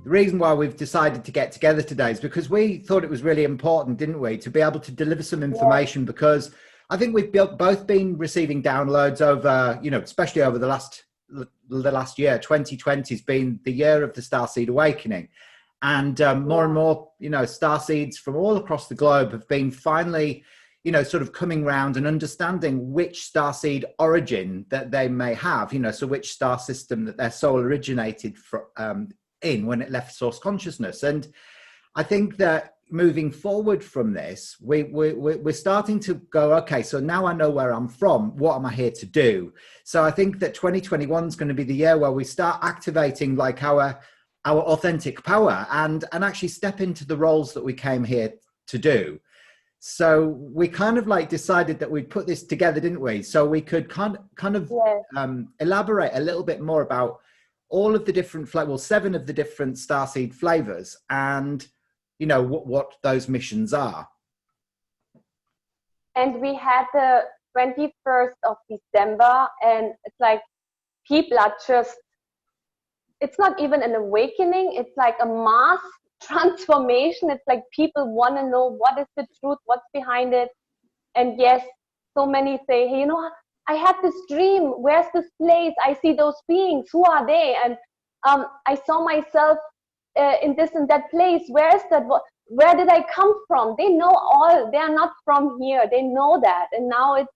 the reason why we've decided to get together today is because we thought it was really important, didn't we, to be able to deliver some information, because I think we've both been receiving downloads over, you know, especially over the last year. 2020 has been the year of the Starseed Awakening. And more and more, you know, starseeds from all across the globe have been finally, you know, sort of coming round and understanding which starseed origin that they may have, you know, so which star system that their soul originated from, in when it left source consciousness. And I think that moving forward from this, we're starting to go, okay, so now I know where I'm from, what am I here to do? So I think that 2021 is going to be the year where we start activating like our authentic power and actually step into the roles that we came here to do. So we kind of like decided that we'd put this together, didn't we? So we could kind of elaborate a little bit more about all of the different, 7 of the different starseed flavors, and you know what those missions are. And we had the 21st of December, and it's like people are just, it's not even an awakening, it's like a mass transformation. It's like people want to know what is the truth, what's behind it. And yes, so many say, hey, you know, I had this dream, where's this place? I see those beings, who are they? And I saw myself in this and that place. Where is that? Where did I come from? They know all. They are not from here. They know that. And now it's,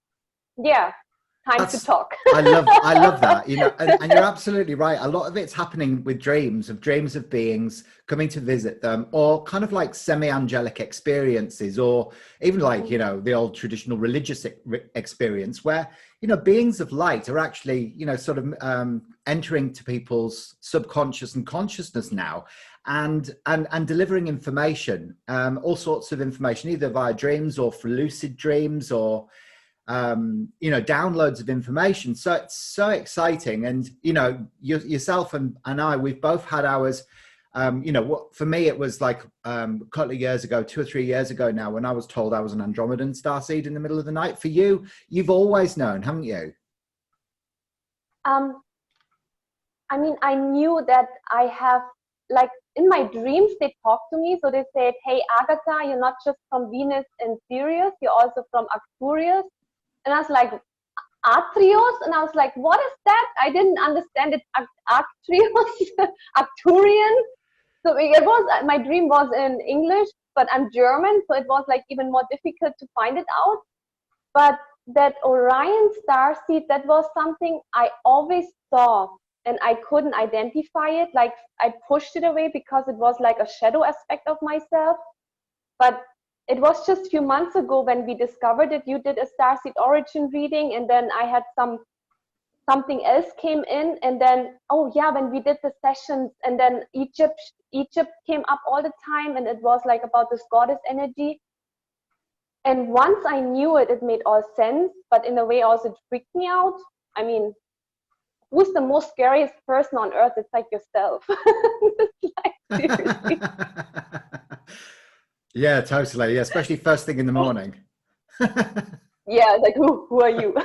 time to talk. I love that, you know, and you're absolutely right. A lot of it's happening with dreams of beings coming to visit them, or kind of like semi-angelic experiences, or even like, you know, the old traditional religious experience where, you know, beings of light are actually, you know, sort of entering to people's subconscious and consciousness now, and delivering information, all sorts of information, either via dreams or for lucid dreams, or you know, downloads of information. So it's so exciting. And, you know, yourself and I, we've both had ours, you know, what for me, it was like a couple of years ago, 2 or 3 years ago now, when I was told I was an Andromedan starseed in the middle of the night. For you, you've always known, haven't you? I mean, I knew that I have, like, in my dreams, they talked to me. So they said, hey, Agatha, you're not just from Venus and Sirius, you're also from ARCTURIan. And I was like, Arcturus? And I was like, what is that? I didn't understand it. Arcturus, ARCTURIan. So it was, my dream was in English, but I'm German, so it was like even more difficult to find it out. But that Orion starseed, that was something I always saw, and I couldn't identify it. Like, I pushed it away because it was like a shadow aspect of myself. But it was just a few months ago when we discovered it. You did a Starseed origin reading, and then I had something else came in, and then, oh yeah, when we did the sessions, and then Egypt came up all the time, and it was like about this goddess energy. And once I knew it, it made all sense, but in a way also it freaked me out. I mean, who's the most scariest person on earth? It's like yourself. It's like, seriously. Yeah, totally. Yeah, especially first thing in the morning. Yeah, like who are you?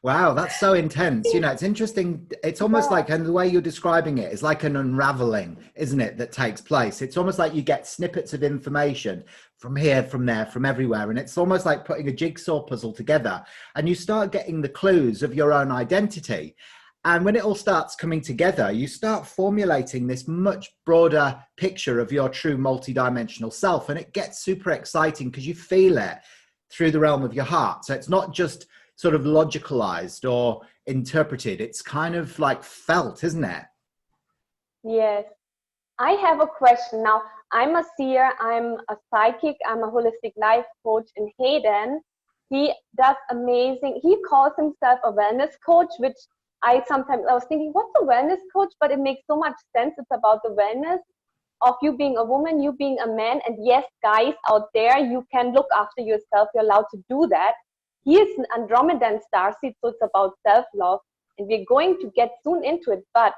Wow, that's so intense. You know, it's interesting. It's almost like, and the way you're describing it is like an unraveling, isn't it, that takes place. It's almost like you get snippets of information from here, from there, from everywhere. And it's almost like putting a jigsaw puzzle together, and you start getting the clues of your own identity. And when it all starts coming together, you start formulating this much broader picture of your true multidimensional self. And it gets super exciting because you feel it through the realm of your heart. So it's not just sort of logicalized or interpreted. It's kind of like felt, isn't it? Yes. I have a question. Now, I'm a seer, I'm a psychic, I'm a holistic life coach in Heidian. He does amazing. He calls himself a wellness coach, which I was thinking, what's a wellness coach? But it makes so much sense. It's about the wellness of you being a woman, you being a man. And yes, guys out there, you can look after yourself. You're allowed to do that. He is an Andromedan starseed, so it's about self-love. And we're going to get soon into it. But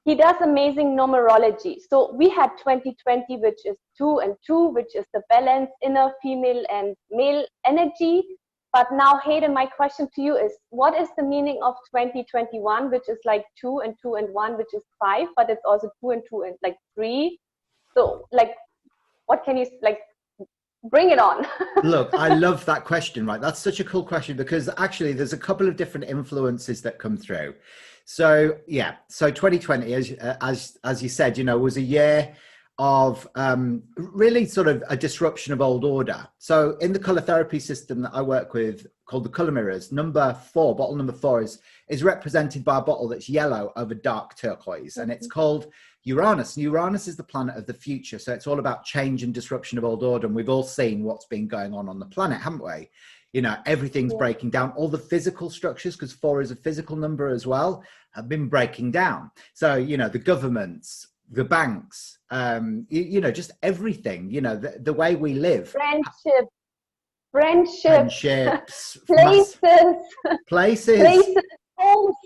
he does amazing numerology. So we had 2020, which is 2 and 2, which is the balance, inner female and male energy. But now, Hayden, my question to you is, what is the meaning of 2021, which is like 2 and 2 and 1, which is 5, but it's also 2 and 2 and like 3. So like, what can you, like, bring it on? Look, I love that question, right? That's such a cool question, because actually there's a couple of different influences that come through. So yeah, so 2020, as you said, you know, was a year of really sort of a disruption of old order. So in the color therapy system that I work with, called the color mirrors, bottle number 4 is represented by a bottle that's yellow over dark turquoise, and it's called Uranus. And Uranus is the planet of the future. So it's all about change and disruption of old order. And we've all seen what's been going on the planet, haven't we? You know, everything's breaking down. All the physical structures, because 4 is a physical number as well, have been breaking down. So, you know, the governments, the banks, you know, just everything, you know, the way we live. Friendships, places, homes.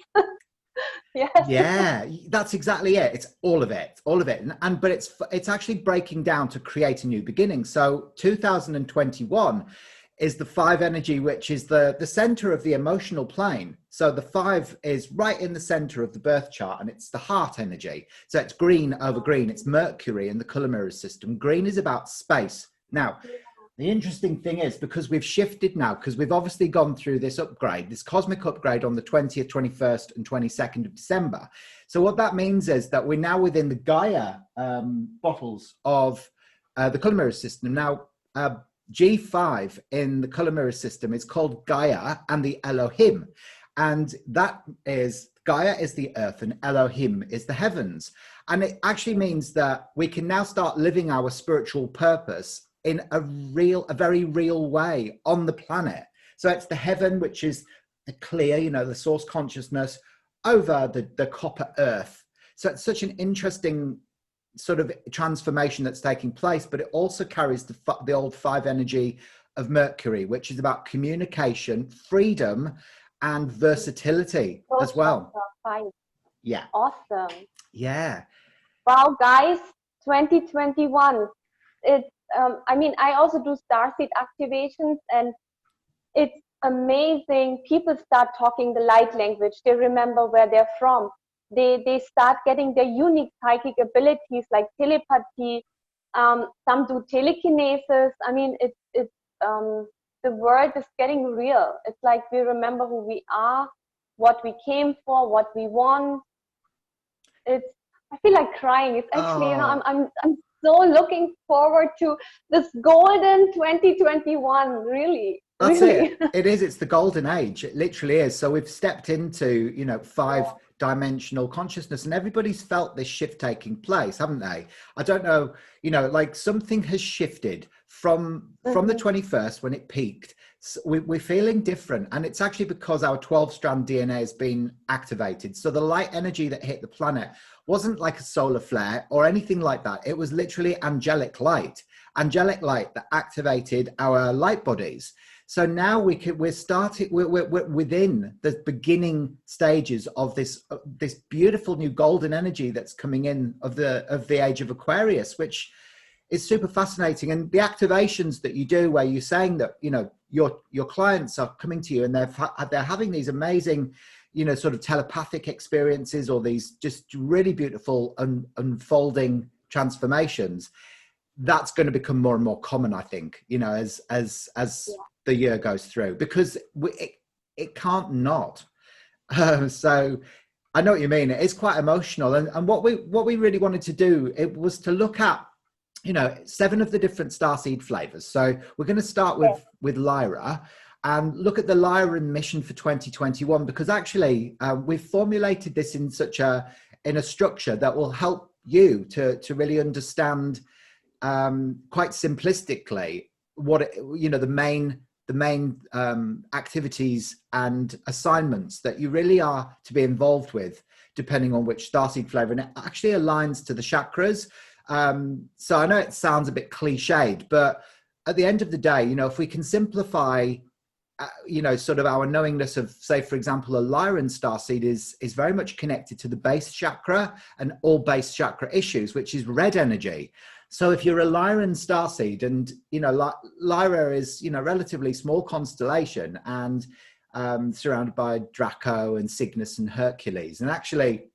Yes. Yeah, that's exactly it. It's all of it, but it's actually breaking down to create a new beginning. So 2021 is the 5 energy, which is the center of the emotional plane. So the 5 is right in the center of the birth chart, and it's the heart energy. So it's green over green. It's Mercury in the color mirrors system. Green is about space. Now, the interesting thing is, because we've shifted now, because we've obviously gone through this upgrade, this cosmic upgrade on the 20th, 21st and 22nd of December. So what that means is that we're now within the Gaia bottles of the color mirror system. Now, G5 in the color mirror system is called Gaia and the Elohim. And that is, Gaia is the earth and Elohim is the heavens. And it actually means that we can now start living our spiritual purpose in a very real way on the planet. So it's the heaven, which is the clear, you know, the source consciousness, over the copper earth. So it's such an interesting sort of transformation that's taking place, but it also carries the old 5 energy of Mercury, which is about communication, freedom, and versatility as well. Yeah. Awesome. Yeah. Wow, guys, 2021. It's I mean, I also do starseed activations, and it's amazing. People start talking the light language. They remember where they're from. They start getting their unique psychic abilities like telepathy. Some do telekinesis. I mean, it's the world is getting real. It's like we remember who we are, what we came for, what we want. I feel like crying. It's actually, you know, I'm so looking forward to this golden 2021, really. That's it. It is. It's the golden age. It literally is. So we've stepped into, you know, 5-dimensional consciousness, and everybody's felt this shift taking place, haven't they? I don't know, you know, like something has shifted from the 21st when it peaked. So we're feeling different, and it's actually because our 12-strand DNA has been activated. So the light energy that hit the planet wasn't like a solar flare or anything like that. It was literally angelic light that activated our light bodies. So now we're within the beginning stages of this beautiful new golden energy that's coming in of the age of Aquarius, which is super fascinating. And the activations that you do, where you're saying that, you know, your clients are coming to you and they're having these amazing, you know, sort of telepathic experiences, or these just really beautiful unfolding transformations. That's going to become more and more common, I think, you know, as the year goes through, because it can't not. So I know what you mean. It is quite emotional. And what we really wanted to do, it was to look at, you know, 7 of the different starseed flavors. So we're going to start with Lyra and look at the Lyra mission for 2021, because actually we've formulated this in in a structure that will help you to really understand quite simplistically what the main activities and assignments that you really are to be involved with, depending on which starseed flavor. And it actually aligns to the chakras. So I know it sounds a bit cliched, but at the end of the day, you know, if we can simplify, you know, sort of our knowingness of, say, for example, a Lyran starseed is very much connected to the base chakra and all base chakra issues, which is red energy. So if you're a Lyran starseed, and Lyra is relatively small constellation, and surrounded by Draco and Cygnus and Hercules, and actually,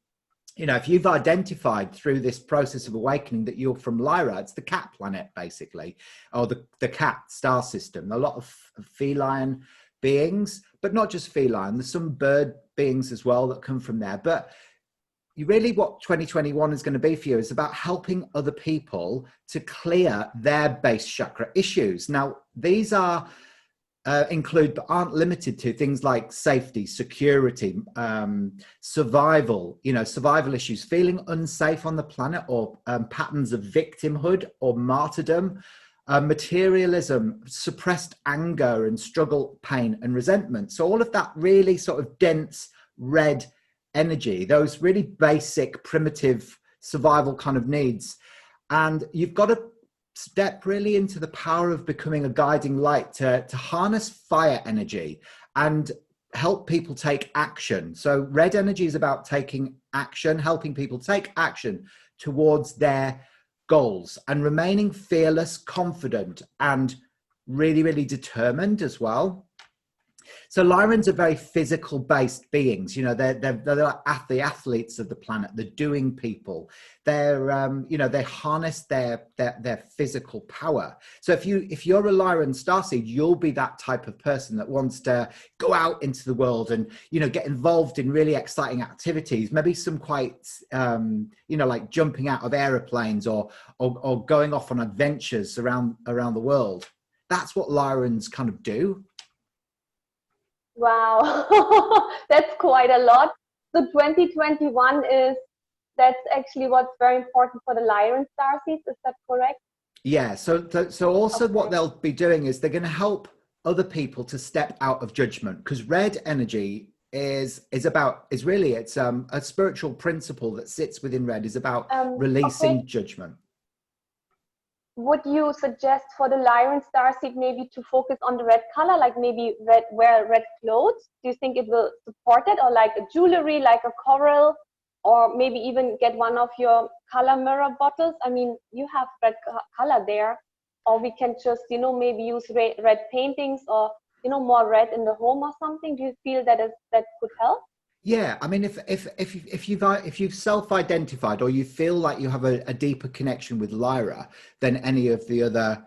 if you've identified through this process of awakening that you're from Lyra, it's the cat planet, basically, or the cat star system. A lot of feline beings, but not just feline. There's some bird beings as well that come from there. But what 2021 is going to be for you is about helping other people to clear their base chakra issues. Now, these are include but aren't limited to things like safety, security, survival, survival issues, feeling unsafe on the planet, or patterns of victimhood or martyrdom, materialism, suppressed anger and struggle, pain and resentment. So all of that really sort of dense red energy, those really basic, primitive survival kind of needs. And you've got to step really into the power of becoming a guiding light to harness fire energy and help people take action. So red energy is about taking action, helping people take action towards their goals and remaining fearless, confident, and really, really determined as well. So Lyrans are very physical based beings. They're like the athletes of the planet, the doing people. They're they harness their physical power. So if you're a Lyran starseed, you'll be that type of person that wants to go out into the world and get involved in really exciting activities. Maybe some quite like jumping out of aeroplanes or going off on adventures around the world. That's what Lyrans kind of do. Wow, that's quite a lot. So 2021 that's actually what's very important for the Lyran starseeds. Is that correct? Yeah. So also what they'll be doing is they're going to help other people to step out of judgment, because red energy is really it's a spiritual principle that sits within red, is about releasing judgment. Would you suggest for the Lyran starseed maybe to focus on the red color, like maybe wear red clothes? Do you think it will support it, or like a jewelry, like a coral, or maybe even get one of your color mirror bottles? I mean, you have red color there, or we can just maybe use red paintings, or more red in the home or something. Do you feel that could help? Yeah, I mean, if you've self-identified, or you feel like you have a deeper connection with Lyra than any of the other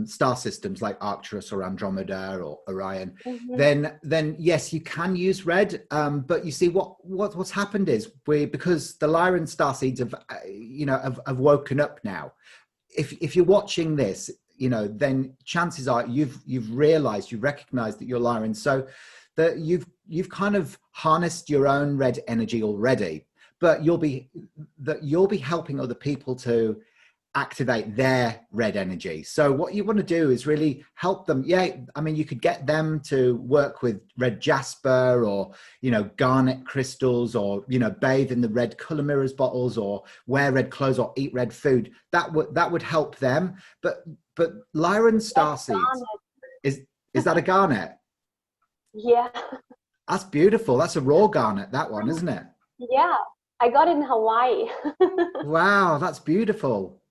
star systems like Arcturus or Andromeda or Orion, then yes, you can use red. But you see, what's happened is because the Lyran starseeds have woken up now. If you're watching this, then chances are you've recognized that you're Lyran. So that you've kind of harnessed your own red energy already, but you'll be helping other people to activate their red energy. So what you want to do is really help them. Yeah, I mean, you could get them to work with red jasper, or garnet crystals, or bathe in the red color mirrors bottles, or wear red clothes, or eat red food. That would help them. But Lyran starseeds, is that a garnet? Yeah. That's beautiful. That's a raw garnet, that one, isn't it? Yeah, I got it in Hawaii. Wow, that's beautiful.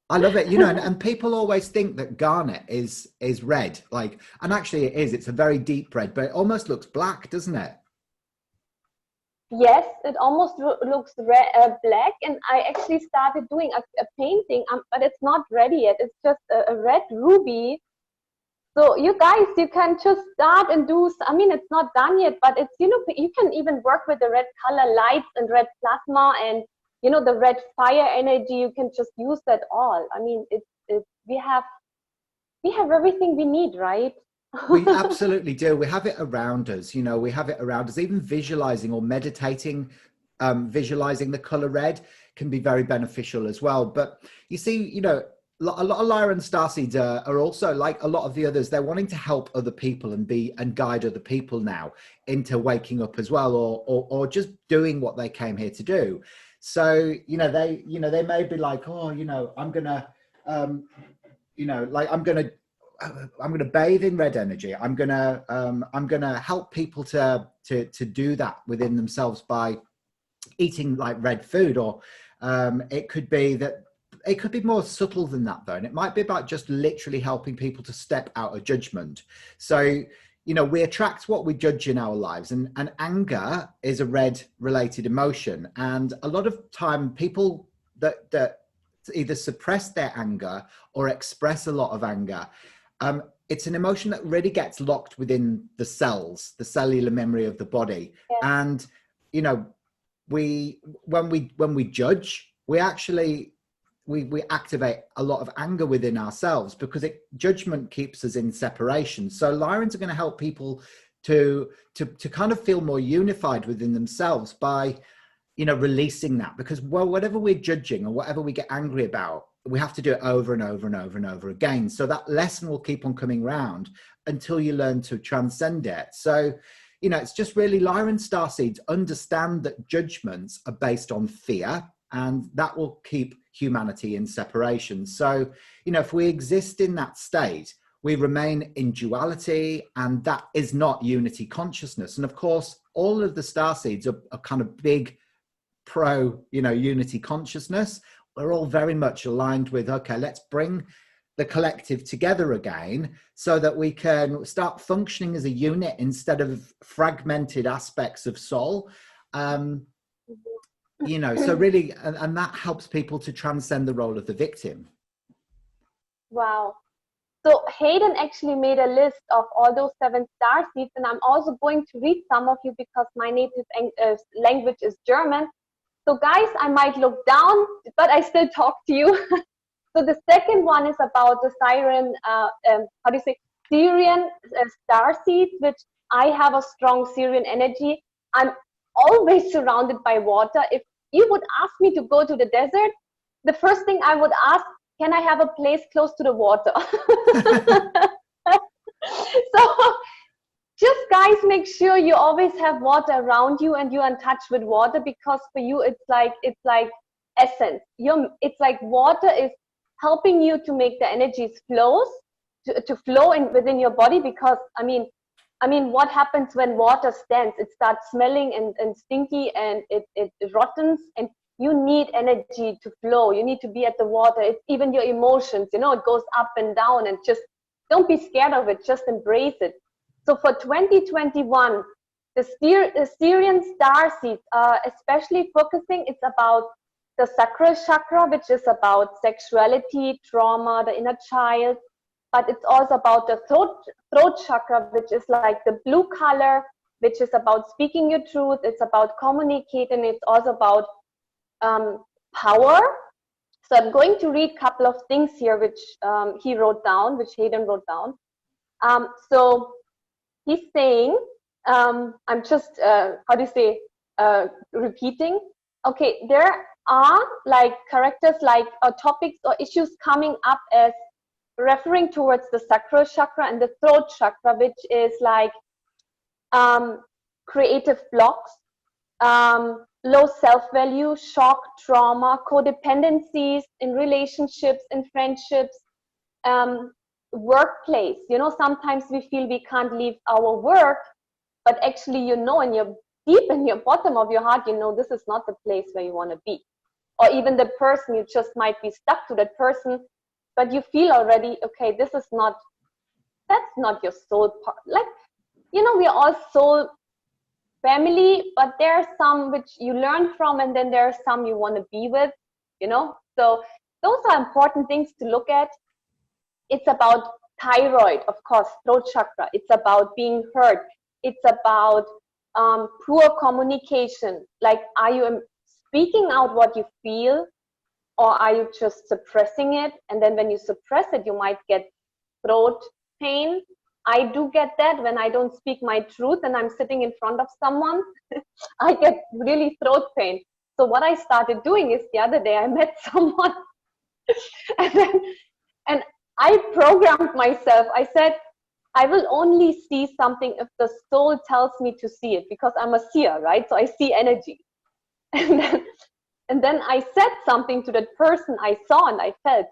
I love it. And people always think that garnet is red, and actually it is. It's a very deep red, but it almost looks black, doesn't it? Yes, it almost looks black, and I actually started doing a painting, but it's not ready yet. It's just a red ruby. So you guys, you can just start and do, I mean, it's not done yet, but it's, you can even work with the red color lights and red plasma and, the red fire energy. You can just use that all. I mean, we have everything we need, right? We absolutely do. We have it around us, we have it around us. Even visualizing or meditating, visualizing the color red can be very beneficial as well. But you see, a lot of Lyran starseeds are also, like a lot of the others, they're wanting to help other people and guide other people now into waking up as well, or just doing what they came here to do. So they may be like, oh, I'm gonna bathe in red energy. I'm gonna help people to do that within themselves by eating like red food, or it could be that it could be more subtle than that though, and it might be about just literally helping people to step out of judgment. So we attract what we judge in our lives, and anger is a red related emotion, and a lot of time people that either suppress their anger or express a lot of anger, it's an emotion that really gets locked within the cells, the cellular memory of the body. Yeah. And when we judge, we actually we activate a lot of anger within ourselves, because judgment keeps us in separation. So Lyrans are going to help people to kind of feel more unified within themselves by releasing that, because whatever we're judging or whatever we get angry about, we have to do it over and over and over and over again. So that lesson will keep on coming round until you learn to transcend it. So it's just really, Lyran starseeds understand that judgments are based on fear, and that will keep humanity in separation. So, if we exist in that state, we remain in duality, and that is not unity consciousness. And of course, all of the starseeds are kind of big pro, unity consciousness. We're all very much aligned with, okay, let's bring the collective together again so that we can start functioning as a unit instead of fragmented aspects of soul. So really, and that helps people to transcend the role of the victim. Wow. So Heidian actually made a list of all those 7 starseeds, and I'm also going to read some of you because my native language is German. So guys, I might look down, but I still talk to you. So the second one is about the Syrian starseeds, which I have a strong Syrian energy. I'm always surrounded by water. If you would ask me to go to the desert, the first thing I would ask, can I have a place close to the water? So just guys, make sure you always have water around you and you're in touch with water, because for you it's like essence. It's like water is helping you to make the energies flow within your body, because I mean, what happens when water stands? It starts smelling and stinky, and it rottens, and you need energy to flow. You need to be at the water. It's even your emotions, it goes up and down, and just don't be scared of it. Just embrace it. So for 2021, the Syrian starseeds are especially focusing, it's about the sacral chakra, which is about sexuality, trauma, the inner child. But it's also about the throat chakra, which is like the blue color, which is about speaking your truth. It's about communicating. It's also about power. So I'm going to read a couple of things here, which he wrote down, which Heidian wrote down. So he's saying, I'm just, repeating. Okay, there are like characters like topics or issues coming up as referring towards the sacral chakra and the throat chakra, which is like creative blocks, low self-value, shock, trauma, codependencies in relationships, in friendships, workplace. Sometimes we feel we can't leave our work, but actually, deep in your bottom of your heart, this is not the place where you want to be. Or even the person, you just might be stuck to that person, but you feel already, okay, that's not your soul part. Like, we are all soul family, but there are some which you learn from, and then there are some you want to be with, So those are important things to look at. It's about thyroid, of course, throat chakra. It's about being heard. It's about poor communication. Like, are you speaking out what you feel, or are you just suppressing it? And then when you suppress it, you might get throat pain. I do get that when I don't speak my truth and I'm sitting in front of someone. I get really throat pain. So what I started doing is, the other day I met someone and I programmed myself. I said, I will only see something if the soul tells me to see it, because I'm a seer, right? So I see energy. And then I said something to that person I saw and I felt.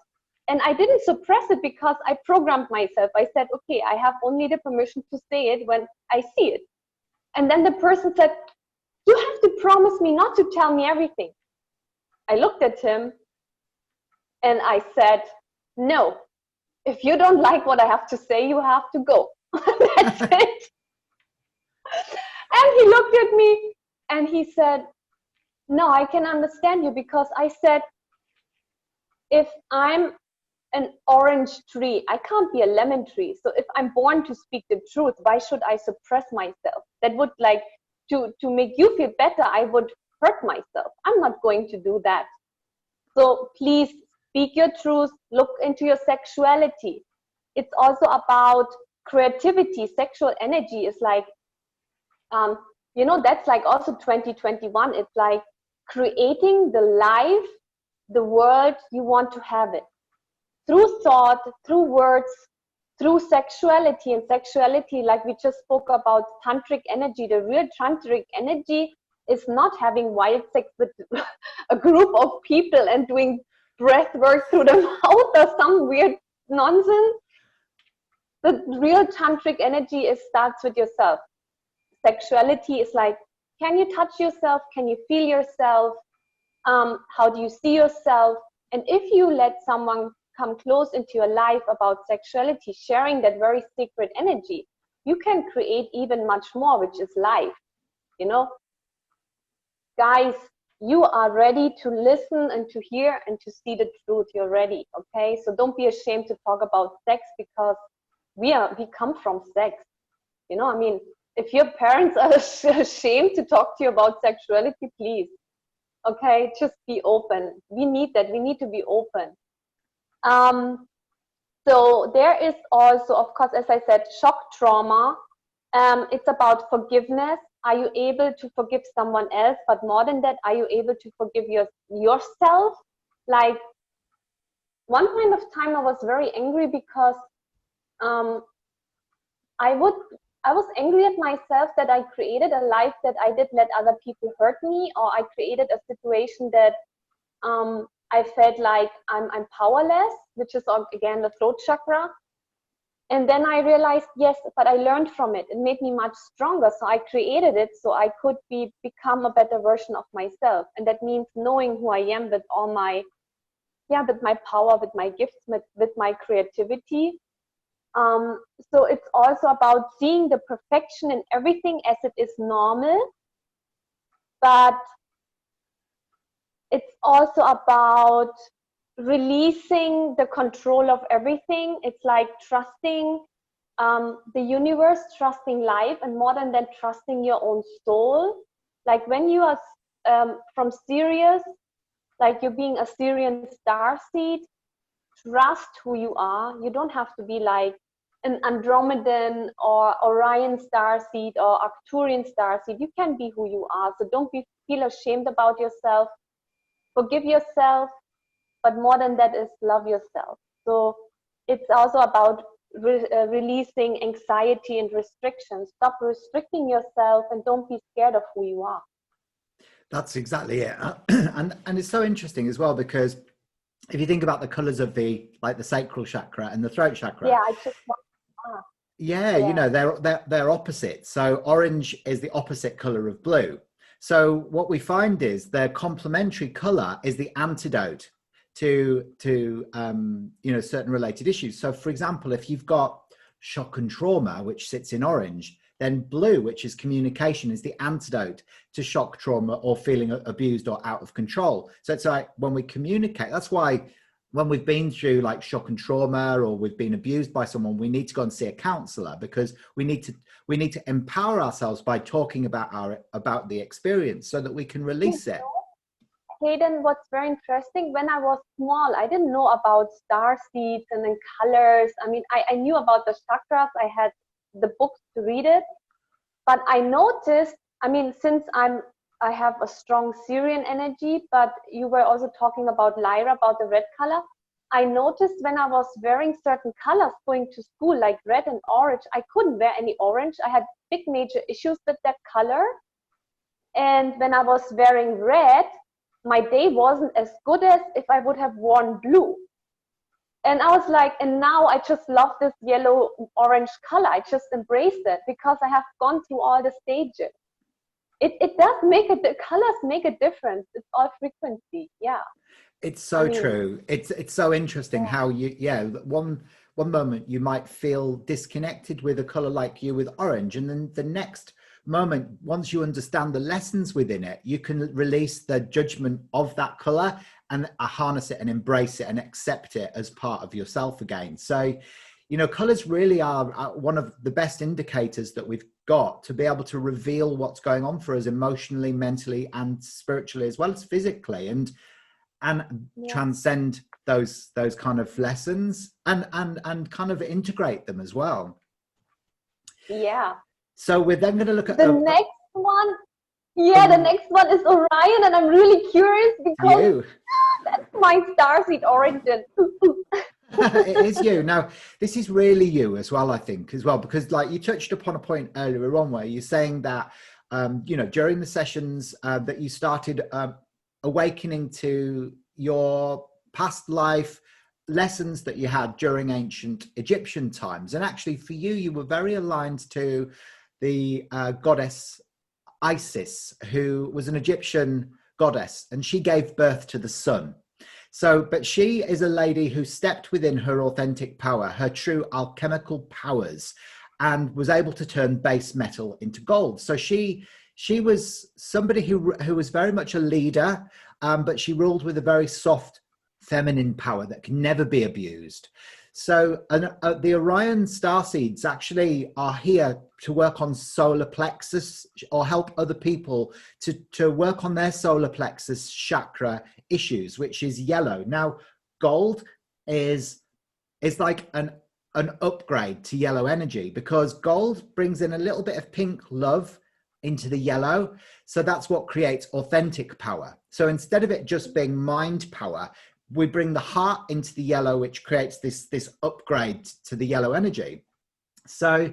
And I didn't suppress it because I programmed myself. I said, okay, I have only the permission to say it when I see it. And then the person said, you have to promise me not to tell me everything. I looked at him And I said, no, if you don't like what I have to say, you have to go. That's it. And he looked at me and he said, no, I can understand you, because I said, if I'm an orange tree, I can't be a lemon tree. So if I'm born to speak the truth, why should I suppress myself? That would, like, to make you feel better, I would hurt myself. I'm not going to do that. So please speak your truth, look into your sexuality. It's also about creativity. Sexual energy is like, you know, that's like also 2021. It's like creating the life, the world you want to have it. Through thought, through words, through sexuality. And sexuality, like we just spoke about tantric energy, the real tantric energy is not having wild sex with a group of people and doing breath work through the mouth or some weird nonsense. The real tantric energy starts with yourself. Sexuality is like, can you touch yourself? Can you feel yourself? How do you see yourself? And if you let someone come close into your life about sexuality, sharing that very sacred energy, you can create even much more, which is life. You know, guys, you are ready to listen and to hear and to see the truth. You're ready, okay? So don't be ashamed to talk about sex, because we come from sex. You know, I mean, if your parents are ashamed to talk to you about sexuality, please, okay, just be open. We need that. We need to be open. So there is also, of course, as I said, shock trauma. It's about forgiveness. Are you able to forgive someone else? But more than that, are you able to forgive yourself? Like, one point of time I was very angry because I was angry at myself that I created a life that I did let other people hurt me, or I created a situation that I felt like I'm powerless, which is again the throat chakra. And then I realized, yes, but I learned from it. It made me much stronger. So I created it so I could become a better version of myself. And that means knowing who I am with all my, with my power, with my gifts, with my creativity. So it's also about seeing the perfection in everything as it is normal. But it's also about releasing the control of everything. It's like trusting the universe, trusting life, and more than that, trusting your own soul. Like when you are from Sirius, like you're being a Syrian starseed, trust who you are. You don't have to be like an Andromedan or Orion starseed or Arcturian starseed. You can be who you are. So don't feel ashamed about yourself. Forgive yourself. But more than that is love yourself. So it's also about releasing anxiety and restrictions. Stop restricting yourself and don't be scared of who you are. That's exactly it. And it's so interesting as well, because if you think about the colors of the sacral chakra and the throat chakra. Yeah, I just yeah, you know, they're opposite. So orange is the opposite color of blue. So what we find is their complementary color is the antidote to you know, certain related issues. So for example, if you've got shock and trauma, which sits in orange, then blue, which is communication, is the antidote to shock, trauma, or feeling abused or out of control. So it's like when we communicate, that's why when we've been through like shock and trauma, or we've been abused by someone, we need to go and see a counselor, because we need to empower ourselves by talking about the experience so that we can release it. Heidian, what's very interesting, when I was small, I didn't know about star seeds and then colors. I mean, I knew about the chakras. I had the books to read it. But I noticed, I mean, since I have a strong Syrian energy, but you were also talking about Lyra, about the red color. I noticed when I was wearing certain colors going to school, like red and orange, I couldn't wear any orange. I had big major issues with that color. And when I was wearing red, my day wasn't as good as if I would have worn blue. And I was like, and now I just love this yellow orange color. I just embrace it because I have gone through all the stages. It does make the colors make a difference. It's all frequency. Yeah. It's I so mean, true. It's so interesting yeah, how you, yeah, one moment you might feel disconnected with a color like you with orange, and then the next moment, once you understand the lessons within it, you can release the judgment of that color and harness it and embrace it and accept it as part of yourself again. So, you know, colors really are one of the best indicators that we've got to be able to reveal what's going on for us emotionally, mentally, and spiritually, as well as physically. And yeah, transcend those kind of lessons and kind of integrate them as well. yeah. So we're then going to look at The next one, yeah, the next one is Orion, and I'm really curious because you. that's my starseed origin. It is you. Now, this is really you as well, I think, as well, because like you touched upon a point earlier on where you're saying that, you know, during the sessions that you started awakening to your past life lessons that you had during ancient Egyptian times. And actually for you, you were very aligned to the goddess Isis, who was an Egyptian goddess, and she gave birth to the sun. So, but she is a lady who stepped within her authentic power, her true alchemical powers, and was able to turn base metal into gold. So she was somebody who was very much a leader, but she ruled with a very soft, feminine power that can never be abused. So the Orion starseeds actually are here to work on solar plexus or help other people to work on their solar plexus chakra issues, which is yellow. Now, gold is like an upgrade to yellow energy, because gold brings in a little bit of pink love into the yellow. So that's what creates authentic power. So instead of it just being mind power, we bring the heart into the yellow, which creates this upgrade to the yellow energy. So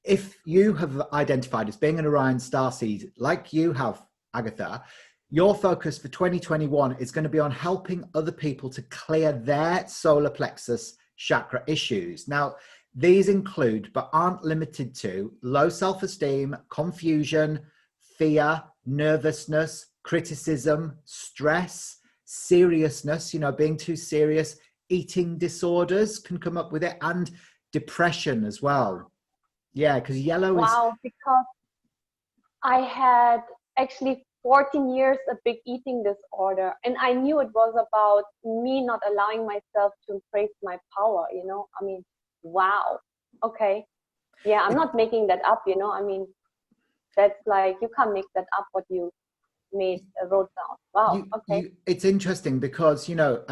if you have identified as being an Orion starseed, like you have, Agatha, your focus for 2021 is going to be on helping other people to clear their solar plexus chakra issues. Now, these include, but aren't limited to, low self-esteem, confusion, fear, nervousness, criticism, stress, seriousness, you know, being too serious, eating disorders can come up with it, and depression as well. Yeah, because yellow is... Wow, because I had actually 14 years a big eating disorder, and I knew it was about me not allowing myself to embrace my power, you know. I mean, wow. Okay. Yeah, I'm not making that up, you know. I mean, that's like, you can't make that up what you wrote down. Wow. Okay. It's interesting because, you know,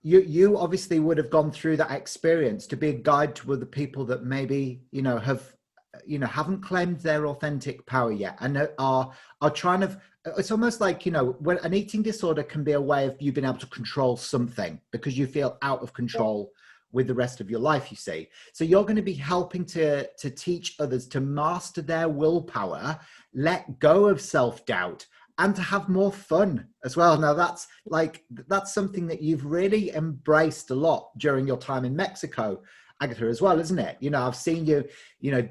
you obviously would have gone through that experience to be a guide to other people that maybe, you know, haven't claimed their authentic power yet, and are trying to... It's almost like, you know, when an eating disorder can be a way of you being able to control something because you feel out of control with the rest of your life, you see. So you're going to be helping to teach others to master their willpower, let go of self-doubt, and to have more fun as well. Now that's something that you've really embraced a lot during your time in Mexico, Agatha, as well, isn't it? You know, I've seen you, you know,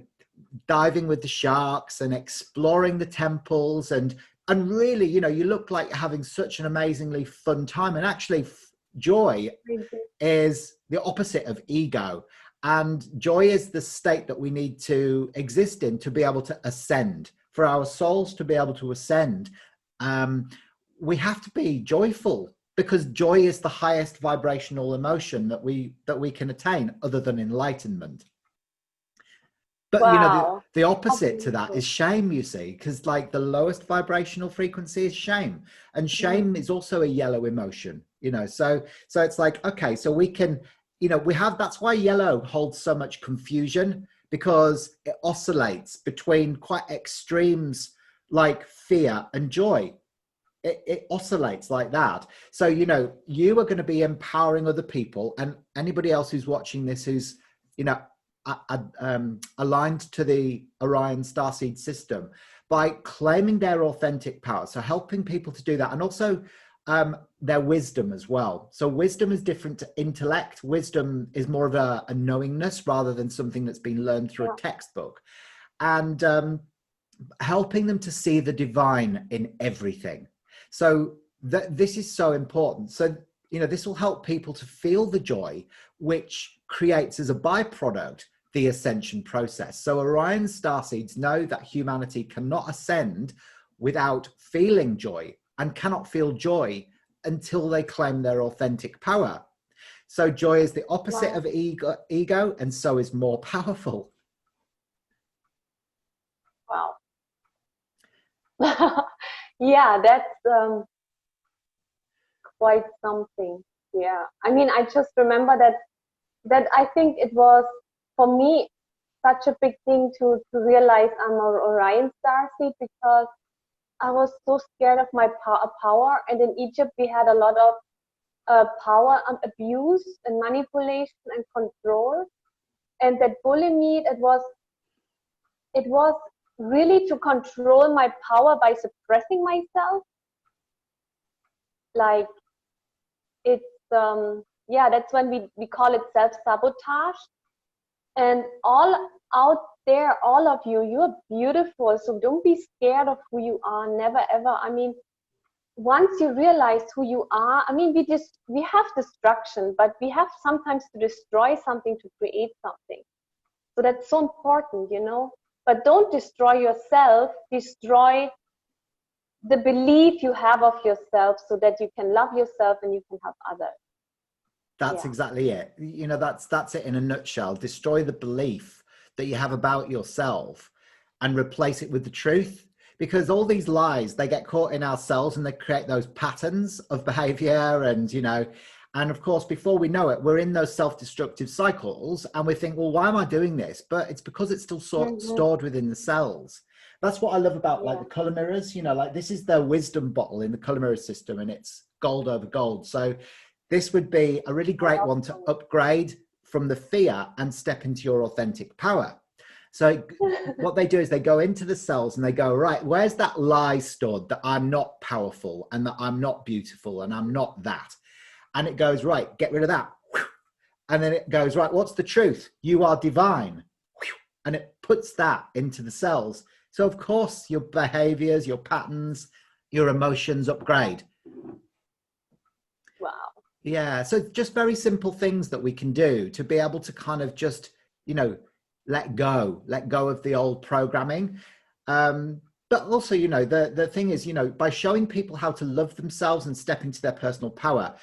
diving with the sharks and exploring the temples, and really, you know, you look like you're having such an amazingly fun time. And actually joy is the opposite of ego, and joy is the state that we need to exist in to be able to ascend. For our souls to be able to ascend, we have to be joyful, because joy is the highest vibrational emotion that we can attain, other than enlightenment. But wow. you know, the opposite to that is shame, you see, because like the lowest vibrational frequency is shame, and shame is also a yellow emotion, you know. So it's like, okay, so we can, you know, that's why yellow holds so much confusion, because it oscillates between quite extremes like fear and joy. It oscillates like that. So, you know, you are going to be empowering other people, and anybody else who's watching this who's, you know, aligned to the Orion Starseed system, by claiming their authentic power. So helping people to do that, and also their wisdom as well. So wisdom is different to intellect. Wisdom is more of a knowingness rather than something that's been learned through a textbook. And helping them to see the divine in everything. So this is so important. So, you know, this will help people to feel the joy, which creates as a byproduct the ascension process. So Orion starseeds know that humanity cannot ascend without feeling joy, and cannot feel joy until they claim their authentic power. So joy is the opposite of ego, and so is more powerful. Wow. Yeah, that's quite something. Yeah, I mean, I just remember that I think it was, for me, such a big thing to realize I'm an Orion starseed, because I was so scared of my power. And in Egypt, we had a lot of power abuse and manipulation and control. And that bulimic, it was really to control my power by suppressing myself. Like, it's, yeah, that's when we call it self-sabotage. And all out there, all of you, you're beautiful. So don't be scared of who you are, never ever. I mean, once you realize who you are, I mean, we have destruction, but we have sometimes to destroy something to create something. So that's so important, you know. But don't destroy yourself, destroy the belief you have of yourself, so that you can love yourself and you can help others. That's exactly it. You know, that's it in a nutshell. Destroy the belief that you have about yourself and replace it with the truth. Because all these lies, they get caught in ourselves and they create those patterns of behavior. And, you know, and of course, before we know it, we're in those self-destructive cycles and we think, well, why am I doing this? But it's because it's still stored within the cells. That's what I love about like the color mirrors, you know, like this is their wisdom bottle in the color mirror system, and it's gold over gold. So this would be a really great one to upgrade from the fear and step into your authentic power. So what they do is they go into the cells and they go, right, where's that lie stored that I'm not powerful and that I'm not beautiful and I'm not that? And it goes, right, get rid of that. And then it goes, right, what's the truth? You are divine. And it puts that into the cells. So of course, your behaviors, your patterns, your emotions upgrade. Wow. Yeah, so just very simple things that we can do to be able to kind of just, you know, let go of the old programming. But also, you know, the thing is, you know, by showing people how to love themselves and step into their personal power,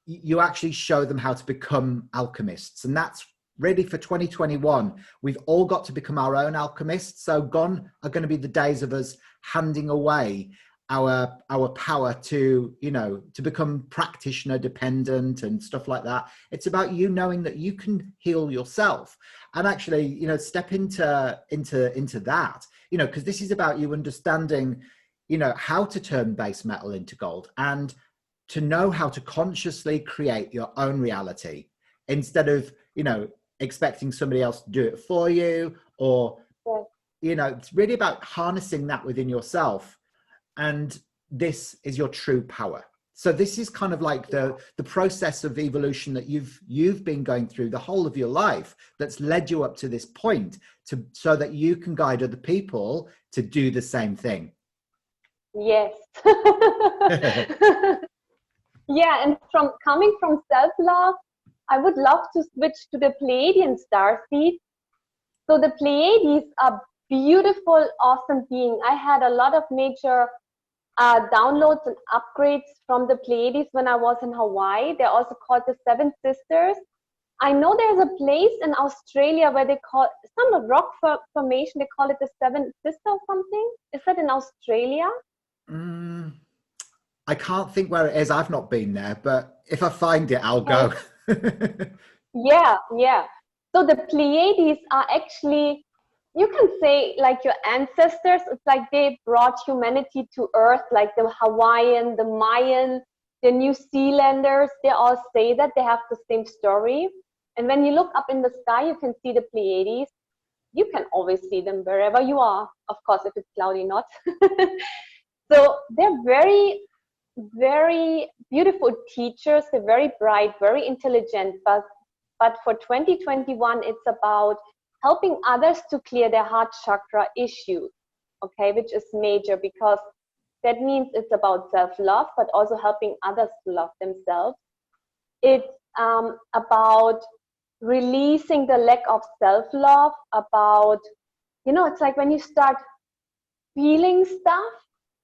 you actually show them how to become alchemists. And that's really for 2021. We've all got to become our own alchemists. So gone are going to be the days of us handing away our power to, you know, to become practitioner dependent and stuff like that. It's about you knowing that you can heal yourself and actually, you know, step into that, you know, because this is about you understanding, you know, how to turn base metal into gold and to know how to consciously create your own reality instead of, you know, expecting somebody else to do it for you, or, you know, it's really about harnessing that within yourself. And this is your true power. So this is kind of like the process of evolution that you've been going through the whole of your life that's led you up to this point, so that you can guide other people to do the same thing. Yes. Yeah, and coming from self-love, I would love to switch to the Pleiadian starseed. So the Pleiades are beautiful, awesome being. I had a lot of major downloads and upgrades from the Pleiades when I was in Hawaii. They're also called the Seven Sisters. I know there's a place in Australia where they call some rock formation. They call it the Seven Sisters or something. Is that in Australia? I can't think where it is. I've not been there, but if I find it, I'll go. Yeah. So the Pleiades are actually, you can say, like your ancestors. It's like they brought humanity to Earth, like the Hawaiian, the Mayan, the New Zealanders. They all say that they have the same story. And when you look up in the sky, you can see the Pleiades. You can always see them wherever you are. Of course, if it's cloudy, not. So they're very, very beautiful teachers. They're very bright, very intelligent. But for 2021, it's about helping others to clear their heart chakra issues, okay, which is major because That means it's about self-love, but also helping others to love themselves. It's about releasing the lack of self-love, about, you know, it's like when you start feeling stuff,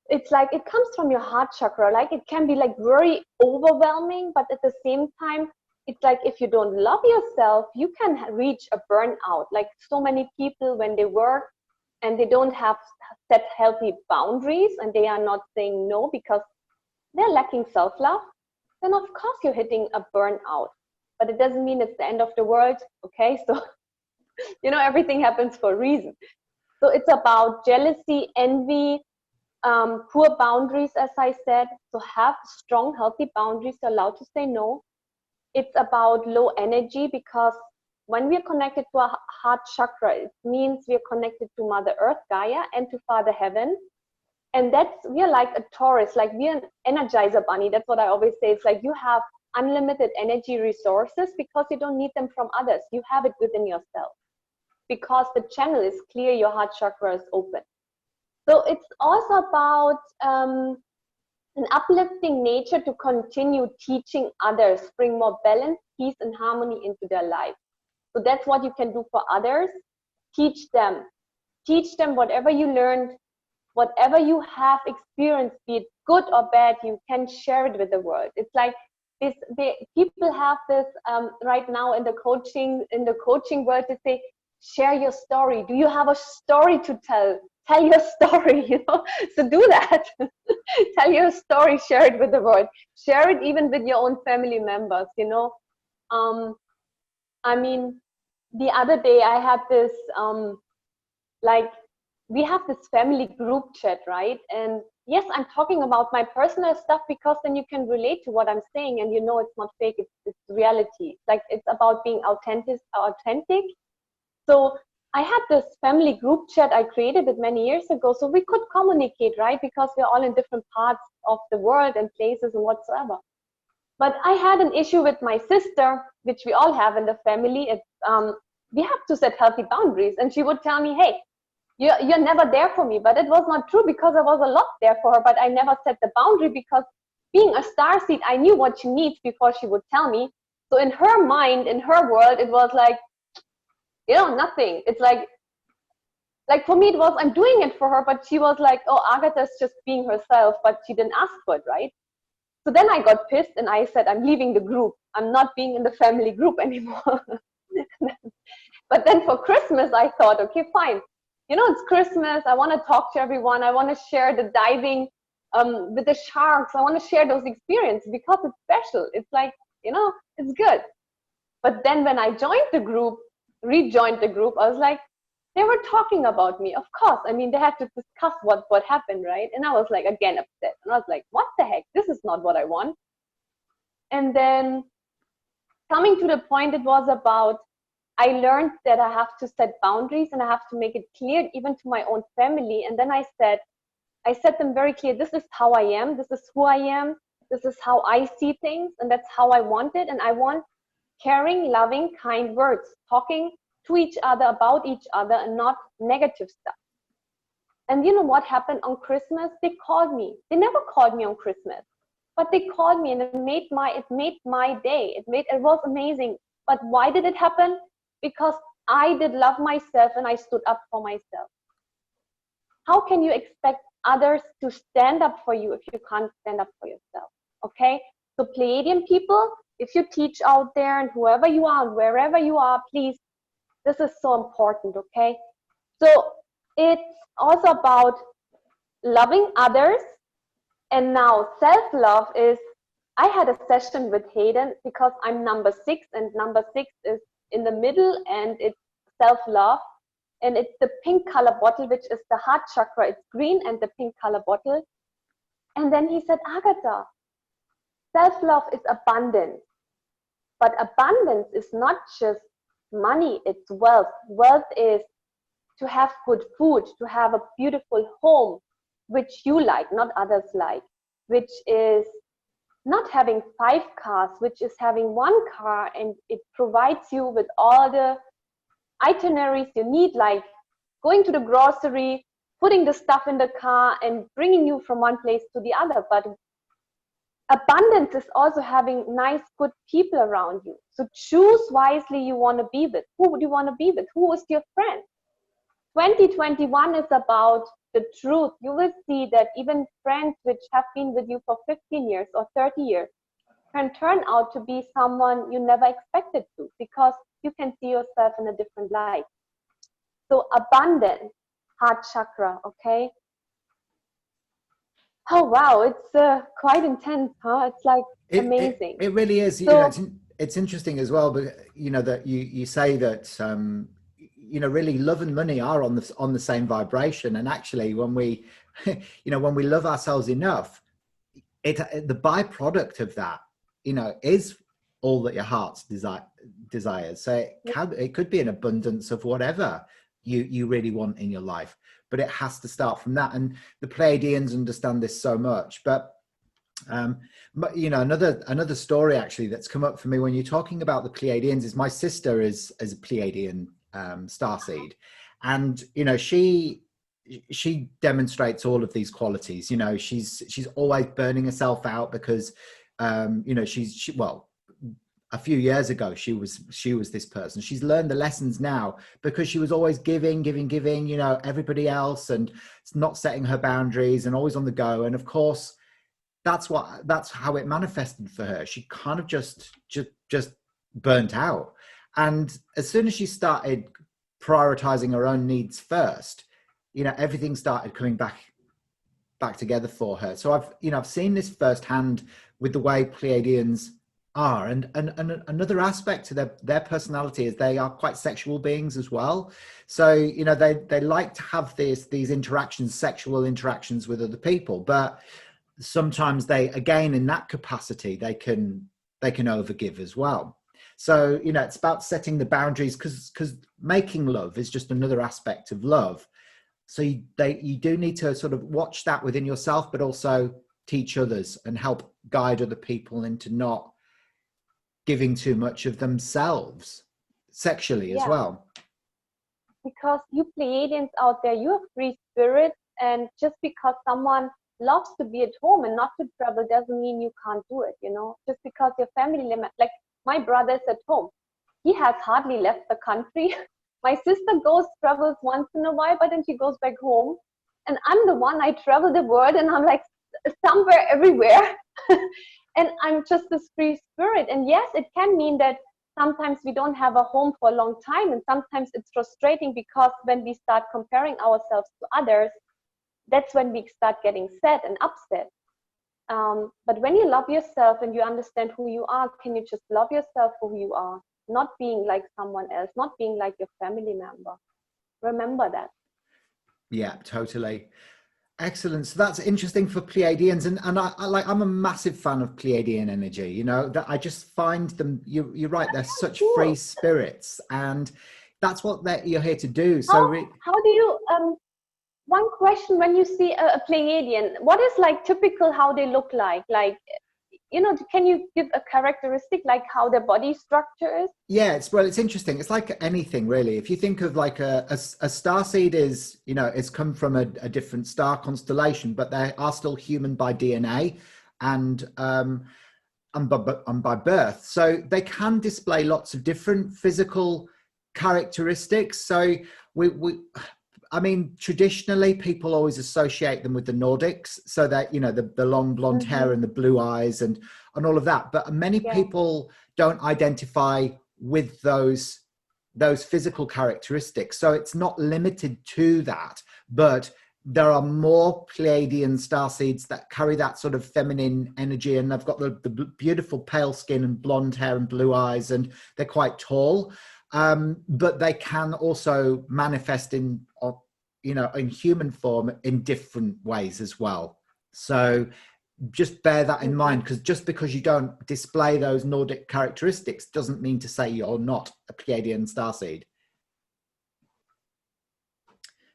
it's like it comes from your heart chakra. Like it can be like very overwhelming, but at the same time, it's like if you don't love yourself, you can reach a burnout. Like so many people when they work and they don't have set healthy boundaries and they are not saying no because they're lacking self-love, then of course you're hitting a burnout. But it doesn't mean it's the end of the world, okay? So, you know, everything happens for a reason. So it's about jealousy, envy, poor boundaries, as I said. So have strong, healthy boundaries, allowed to say no. It's about low energy, because when we're connected to our heart chakra, it means we're connected to Mother Earth, Gaia, and to Father Heaven. And we're like a Taurus, like we're an energizer bunny. That's what I always say. It's like you have unlimited energy resources because you don't need them from others. You have it within yourself. Because the channel is clear, your heart chakra is open. So it's also about an uplifting nature to continue teaching others, bring more balance, peace, and harmony into their life. So that's what you can do for others. Teach them. Teach them whatever you learned, whatever you have experienced, be it good or bad, you can share it with the world. It's like this, people have this right now in the coaching world to say, share your story. Do you have a story to tell? Tell your story, you know. So do that. Tell your story, share it with the world. Share it even with your own family members, you know. I mean, the other day I had this, like, we have this family group chat, right? And yes, I'm talking about my personal stuff because then you can relate to what I'm saying and you know it's not fake, it's reality. Like, it's about being authentic. So I had this family group chat I created it many years ago, so we could communicate, right? Because we're all in different parts of the world and places and whatsoever. But I had an issue with my sister, which we all have in the family. It's, we have to set healthy boundaries. And she would tell me, hey, you're never there for me. But it was not true, because I was a lot there for her, but I never set the boundary, because being a starseed, I knew what she needs before she would tell me. So in her mind, in her world, it was like, you know, nothing. It's like for me, it was, I'm doing it for her, but she was like, oh, Agathe is just being herself, but she didn't ask for it, right? So then I got pissed and I said, I'm leaving the group. I'm not being in the family group anymore. But then for Christmas, I thought, okay, fine. You know, it's Christmas. I want to talk to everyone. I want to share the diving with the sharks. I want to share those experiences because it's special. It's like, you know, it's good. But then when I joined the group, rejoined the group, I was like, they were talking about me. Of course. I mean, they had to discuss what happened, right? And I was like, again, upset. And I was like, what the heck? This is not what I want. And then coming to the point, it was about, I learned that I have to set boundaries and I have to make it clear even to my own family. And then I set them very clear. This is how I am. This is who I am. This is how I see things. And that's how I want it. And I want caring, loving, kind words, talking to each other, about each other, and not negative stuff. And you know what happened on Christmas? They called me. They never called me on Christmas, but they called me, and it made my day. It was amazing. But why did it happen? Because I did love myself and I stood up for myself. How can you expect others to stand up for you if you can't stand up for yourself? Okay? So Pleiadian people, if you teach out there, and whoever you are, wherever you are, please, this is so important, okay? So it's also about loving others. And now self-love is, I had a session with Heidian because I'm number 6, and number 6 is in the middle, and it's self-love. And it's the pink color bottle, which is the heart chakra. It's green and the pink color bottle. And then he said, Agathe, self-love is abundance. But abundance is not just money, it's wealth. Wealth is to have good food, to have a beautiful home, which you like, not others like, which is not having 5 cars, which is having 1 car, and it provides you with all the itineraries you need, like going to the grocery, putting the stuff in the car and bringing you from one place to the other. But abundance is also having nice, good people around you. So choose wisely you want to be with. Who would you want to be with? Who is your friend? 2021 is about the truth. You will see that even friends which have been with you for 15 years or 30 years can turn out to be someone you never expected to, because you can see yourself in a different light. So abundance, heart chakra, okay? Oh wow, it's quite intense, huh? It's like amazing. It really is. So, You know, it's interesting as well, but you know that you say that you know, really love and money are on the same vibration, and actually when we you know, when we love ourselves enough, the byproduct of that, you know, is all that your heart's desires. So it could be an abundance of whatever you really want in your life, but it has to start from that. And the Pleiadians understand this so much. But you know, another story actually that's come up for me when you're talking about the Pleiadians is my sister is a Pleiadian starseed, and you know, she demonstrates all of these qualities. You know, she's always burning herself out because you know, well, a few years ago she was this person. She's learned the lessons now because she was always giving, you know, everybody else, and it's not setting her boundaries and always on the go. And of course that's how it manifested for her. She kind of just burnt out. And as soon as she started prioritizing her own needs first, you know, everything started coming back together for her. So I've seen this firsthand with the way Pleiadians are. And another aspect to their personality is they are quite sexual beings as well. So, you know, they like to have these interactions, sexual interactions with other people, but sometimes they, again, in that capacity, they can overgive as well. So, you know, it's about setting the boundaries, because making love is just another aspect of love. So you do need to sort of watch that within yourself, but also teach others and help guide other people into not giving too much of themselves sexually as well. Because you Pleiadians out there, you have free spirit, and just because someone loves to be at home and not to travel doesn't mean you can't do it, you know. Just because your family limit, like my brother's at home, he has hardly left the country. My sister travels once in a while, but then she goes back home. And I'm the one, I travel the world, and I'm like somewhere everywhere. And I'm just this free spirit. And yes, it can mean that sometimes we don't have a home for a long time. And sometimes it's frustrating, because when we start comparing ourselves to others, that's when we start getting sad and upset. But when you love yourself and you understand who you are, can you just love yourself for who you are? Not being like someone else, not being like your family member. Remember that. Yeah, totally. Excellent. So that's interesting for Pleiadians, and I'm a massive fan of Pleiadian energy. You know, that I just find them. You're right. They're such free spirits, and that's what you're here to do. So how do you? One question: when you see a Pleiadian, what is like typical how they look like? Like, you know, can you give a characteristic, like how their body structure is? Yeah, it's interesting. It's like anything, really. If you think of like a starseed is, you know, it's come from a different star constellation, but they are still human by DNA and by birth. So they can display lots of different physical characteristics. So I mean, traditionally, people always associate them with the Nordics, so that, you know, the long blonde hair and the blue eyes and all of that. But many people don't identify with those physical characteristics. So it's not limited to that, but there are more Pleiadian starseeds that carry that sort of feminine energy, and they've got the beautiful pale skin and blonde hair and blue eyes, and they're quite tall. But they can also manifest in human form in different ways as well. So just bear that in mind, because just because you don't display those Nordic characteristics doesn't mean to say you're not a Pleiadian starseed.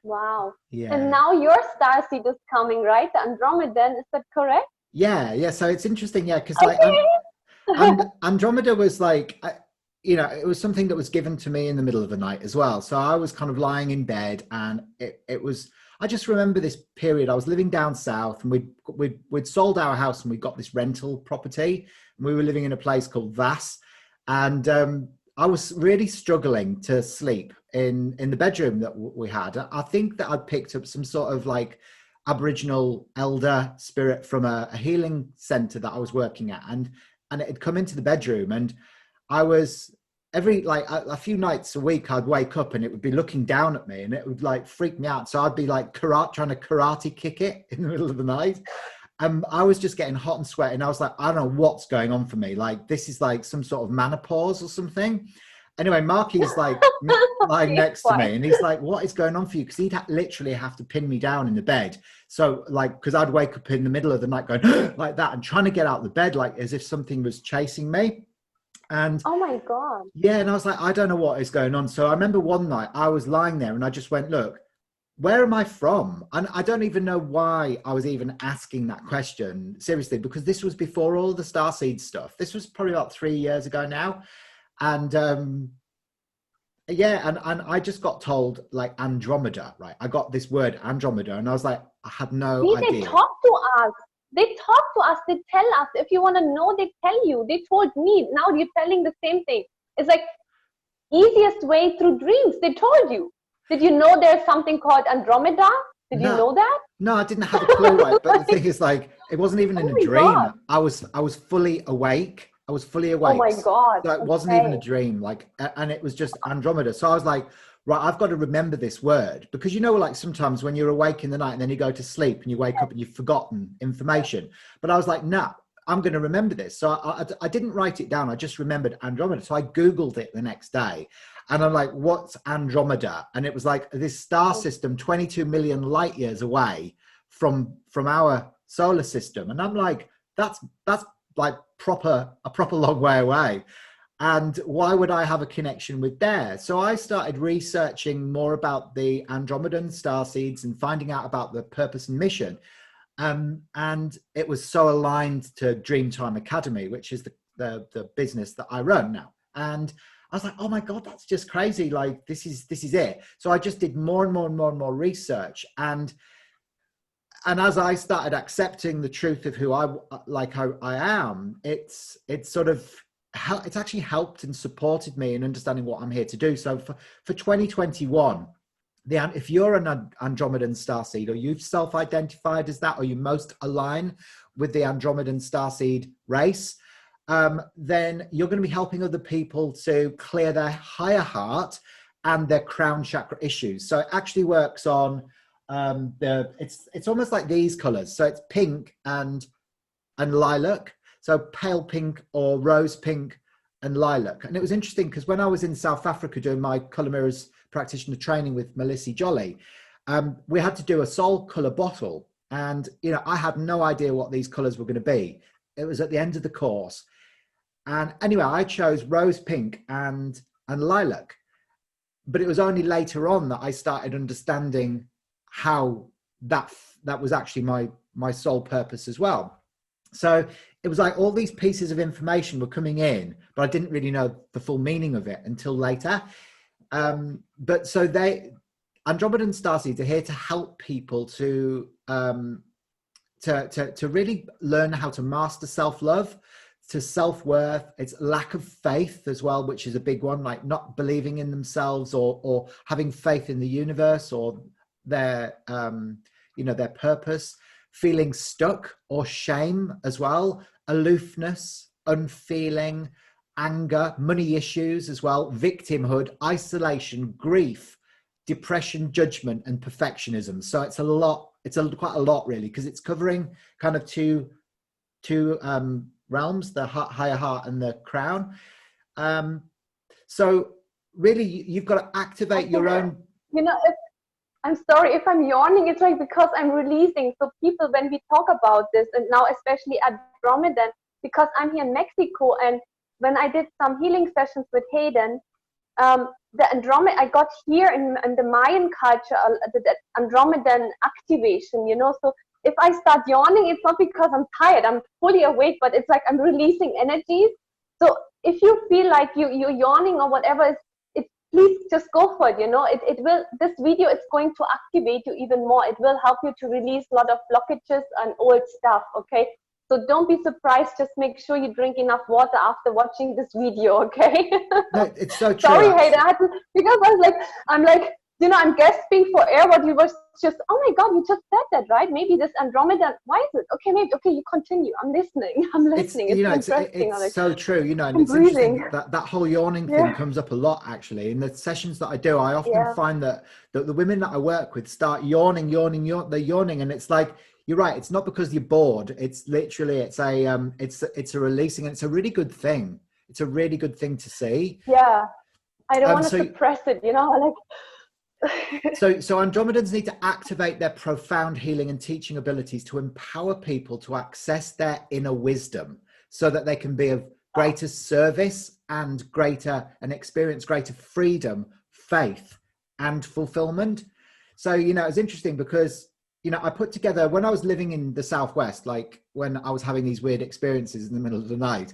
Wow. Yeah. And now your starseed is coming, right? The Andromedan, is that correct? Yeah. So it's interesting, because like Andromeda was like, you know, it was something that was given to me in the middle of the night as well. So I was kind of lying in bed, and it was, I just remember this period. I was living down south, and we'd sold our house, and we got this rental property, and we were living in a place called Vass. And I was really struggling to sleep in the bedroom that we had. I think that I'd picked up some sort of like Aboriginal elder spirit from a healing center that I was working at, and it had come into the bedroom, and I was every like a few nights a week I'd wake up and it would be looking down at me, and it would like freak me out. So I'd be like trying to karate kick it in the middle of the night. I was just getting hot and sweaty, and I was like, I don't know what's going on for me. Like, this is like some sort of menopause or something. Anyway, Marky's like lying next to me, and he's like, what is going on for you? Because he'd literally have to pin me down in the bed. So like, because I'd wake up in the middle of the night going like that, and trying to get out of the bed, like as if something was chasing me. And oh my God. Yeah, and I was like, I don't know what is going on. So I remember one night I was lying there, and I just went, look, where am I from? And I don't even know why I was even asking that question, seriously, because this was before all the Starseed stuff. This was probably about 3 years ago now. And yeah, and I just got told like Andromeda, right? I got this word Andromeda, and I was like, I had no idea. They talk to us. They talk to us. They tell us. If you want to know, they tell you. They told me. Now you're telling the same thing. It's like easiest way through dreams. They told you. Did you know there's something called Andromeda? Did you know that? No, I didn't have a clue. Right? But the thing is, like, it wasn't even in a dream. God. I was fully awake. I was fully awake. Oh my God. So it wasn't even a dream. Like, and it was just Andromeda. So I was like, right, I've got to remember this word, because you know, like sometimes when you're awake in the night and then you go to sleep and you wake up and you've forgotten information. But I was like, no, I'm going to remember this. So I didn't write it down. I just remembered Andromeda. So I Googled it the next day, and I'm like, what's Andromeda? And it was like this star system 22 million light years away from our solar system. And I'm like, that's like a proper long way away. And why would I have a connection with there? So I started researching more about the Andromedan starseeds and finding out about the purpose and mission. And it was so aligned to Dreamtime Academy, which is the business that I run now. And I was like, oh my God, that's just crazy. Like, this is it. So I just did more and more and more and more research. And as I started accepting the truth of who I am, it's actually helped and supported me in understanding what I'm here to do. So for 2021, if you're an Andromedan starseed, or you've self-identified as that, or you most align with the Andromedan starseed race, then you're going to be helping other people to clear their higher heart and their crown chakra issues. So it actually works on it's almost like these colors. So it's pink and lilac. So pale pink or rose pink and lilac. And it was interesting because when I was in South Africa doing my Colour Mirrors practitioner training with Melissa Jolly, we had to do a soul colour bottle. And, you know, I had no idea what these colours were going to be. It was at the end of the course. And anyway, I chose rose pink and lilac. But it was only later on that I started understanding how that was actually my sole purpose as well. So it was like all these pieces of information were coming in, but I didn't really know the full meaning of it until later. But so Andromedan starseeds are here to help people to really learn how to master self-love, to self-worth. It's lack of faith as well, which is a big one, like not believing in themselves or having faith in the universe or their their purpose. Feeling stuck or shame as well, aloofness, unfeeling, anger, money issues as well, victimhood, isolation, grief, depression, judgment, and perfectionism. So it's a lot. It's quite a lot really, because it's covering kind of two realms: the higher heart and the crown. So really, you've got to activate your own. You know, I'm sorry if I'm yawning. It's like because I'm releasing. So people, when we talk about this, and now especially Andromedan, because I'm here in Mexico, and when I did some healing sessions with Heidian, the Andromeda, I got here in the Mayan culture, the Andromedan activation, you know. So if I start yawning, it's not because I'm tired. I'm fully awake, but it's like I'm releasing energies. So if you feel like you're yawning or whatever, please just go for it. You know, it will, this video, it's going to activate you even more. It will help you to release a lot of blockages and old stuff. Okay, so don't be surprised. Just make sure you drink enough water after watching this video. Okay. No, it's so true. Sorry, Heidian, because I'm like, you know, I'm gasping for air. What you were just, oh my God, you just said that, right? Maybe this Andromeda, why is it? Okay, maybe, okay, you continue. I'm listening. I'm listening. It's interesting. It's so true, you know, and I'm it's breathing. interesting that whole yawning thing comes up a lot, actually. In the sessions that I do, I often find that the women that I work with start yawning, they're yawning. And it's like, you're right. It's not because you're bored. It's literally, it's a releasing, and it's a really good thing. It's a really good thing to see. Yeah. I don't want to suppress it, you know, like. So Andromedans need to activate their profound healing and teaching abilities to empower people to access their inner wisdom so that they can be of greater service and experience greater freedom, faith, and fulfillment. So, you know, it's interesting because, you know, I put together, when I was living in the Southwest, like when I was having these weird experiences in the middle of the night,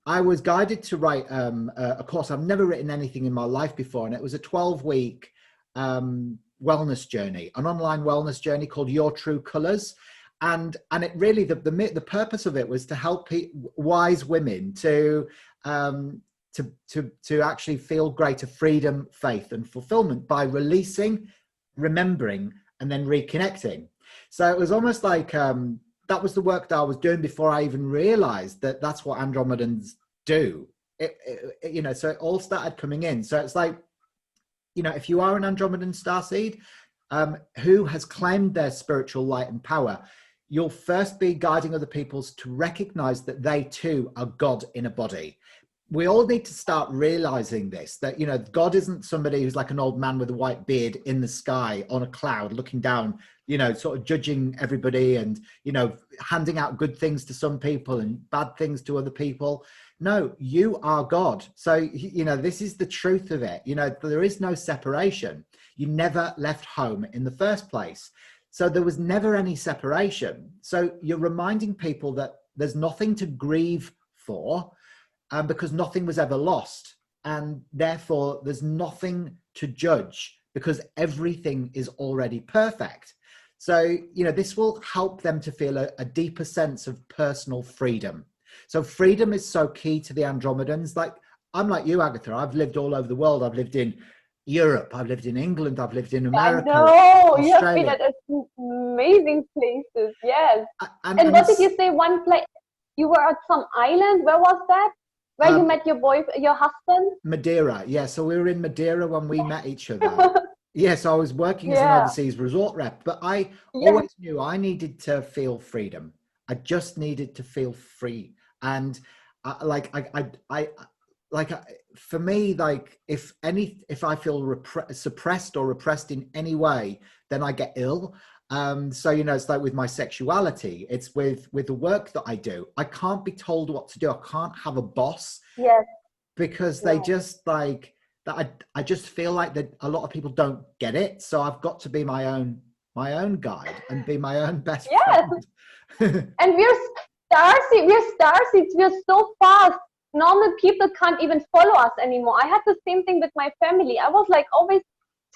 I was guided to write a course. I've never written anything in my life before, and it was a 12-week wellness journey, an online wellness journey called Your True Colors. And it really, the purpose of it was to help wise women to actually feel greater freedom, faith, and fulfillment by releasing, remembering, and then reconnecting. So it was almost like that was the work that I was doing before I even realized that that's what Andromedans do. You know, so it all started coming in. So it's like, you know, if you are an Andromedan starseed who has claimed their spiritual light and power, you'll first be guiding other people to recognize that they too are God in a body. We all need to start realizing this, that, you know, God isn't somebody who's like an old man with a white beard in the sky on a cloud looking down, you know, sort of judging everybody and, you know, handing out good things to some people and bad things to other people. No, you are God. So, you know, this is the truth of it. You know, there is no separation. You never left home in the first place. So there was never any separation. So you're reminding people that there's nothing to grieve for, because nothing was ever lost. And therefore there's nothing to judge because everything is already perfect. So, you know, this will help them to feel a deeper sense of personal freedom. So freedom is so key to the Andromedans. Like, I'm like you, Agatha. I've lived all over the world. I've lived in Europe. I've lived in England. I've lived in America. No, you have been at amazing places. Yes. And what did you say? One place you were at some island. Where was that? Where you met your husband? Madeira. Yeah. So we were in Madeira when we met each other. Yes, I was working as an overseas resort rep, but I always knew I needed to feel freedom. I just needed to feel free. And for me, like if I feel suppressed or repressed in any way, then I get ill. So, you know, it's like with my sexuality, it's with the work that I do. I can't be told what to do. I can't have a boss. Yes. Because they just like that. I just feel like that a lot of people don't get it. So I've got to be my own guide and be my own best friend. And we're starseeds. We're so fast. Normal people can't even follow us anymore. I had the same thing with my family. I was like always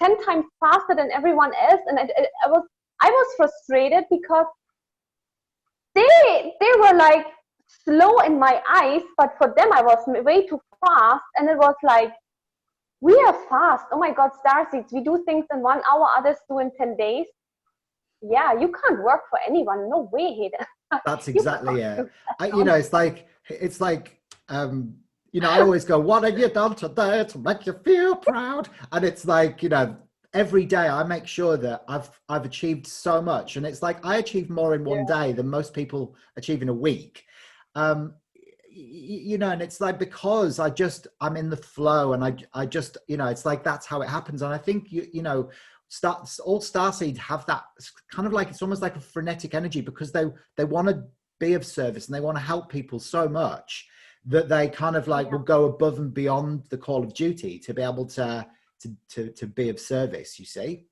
10 times faster than everyone else, and I was frustrated because they were like slow in my eyes, but for them I was way too fast. And it was like, we are fast. Oh my God, starseeds. We do things in 1 hour, others do in 10 days. Yeah, you can't work for anyone. No way, Heidian. That's exactly it. You know, it's like, you know, I always go, what have you done today to make you feel proud? And it's like, you know, every day I make sure that I've achieved so much. And it's like, I achieve more in one day than most people achieve in a week. You know, and it's like, because I'm in the flow, and I just, you know, it's like, that's how it happens. And I think, you know, all starseeds have that kind of like, it's almost like a frenetic energy, because they want to be of service and they want to help people so much that they kind of like will go above and beyond the call of duty to be able to be of service, you see.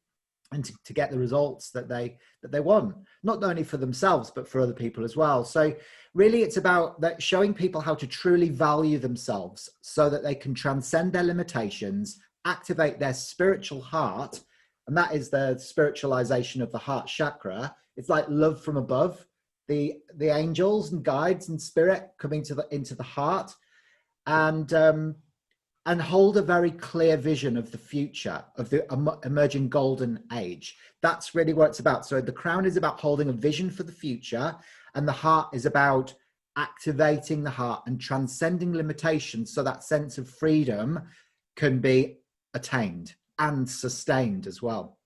and to get the results that they want, not only for themselves but for other people as well. So really it's about that, showing people how to truly value themselves so that they can transcend their limitations, activate their spiritual heart, and that is the spiritualization of the heart chakra. It's like love from above, the angels and guides and spirit coming into the heart, and hold a very clear vision of the future, of the emerging golden age. That's really what it's about. So the crown is about holding a vision for the future, and the heart is about activating the heart and transcending limitations so that sense of freedom can be attained and sustained as well.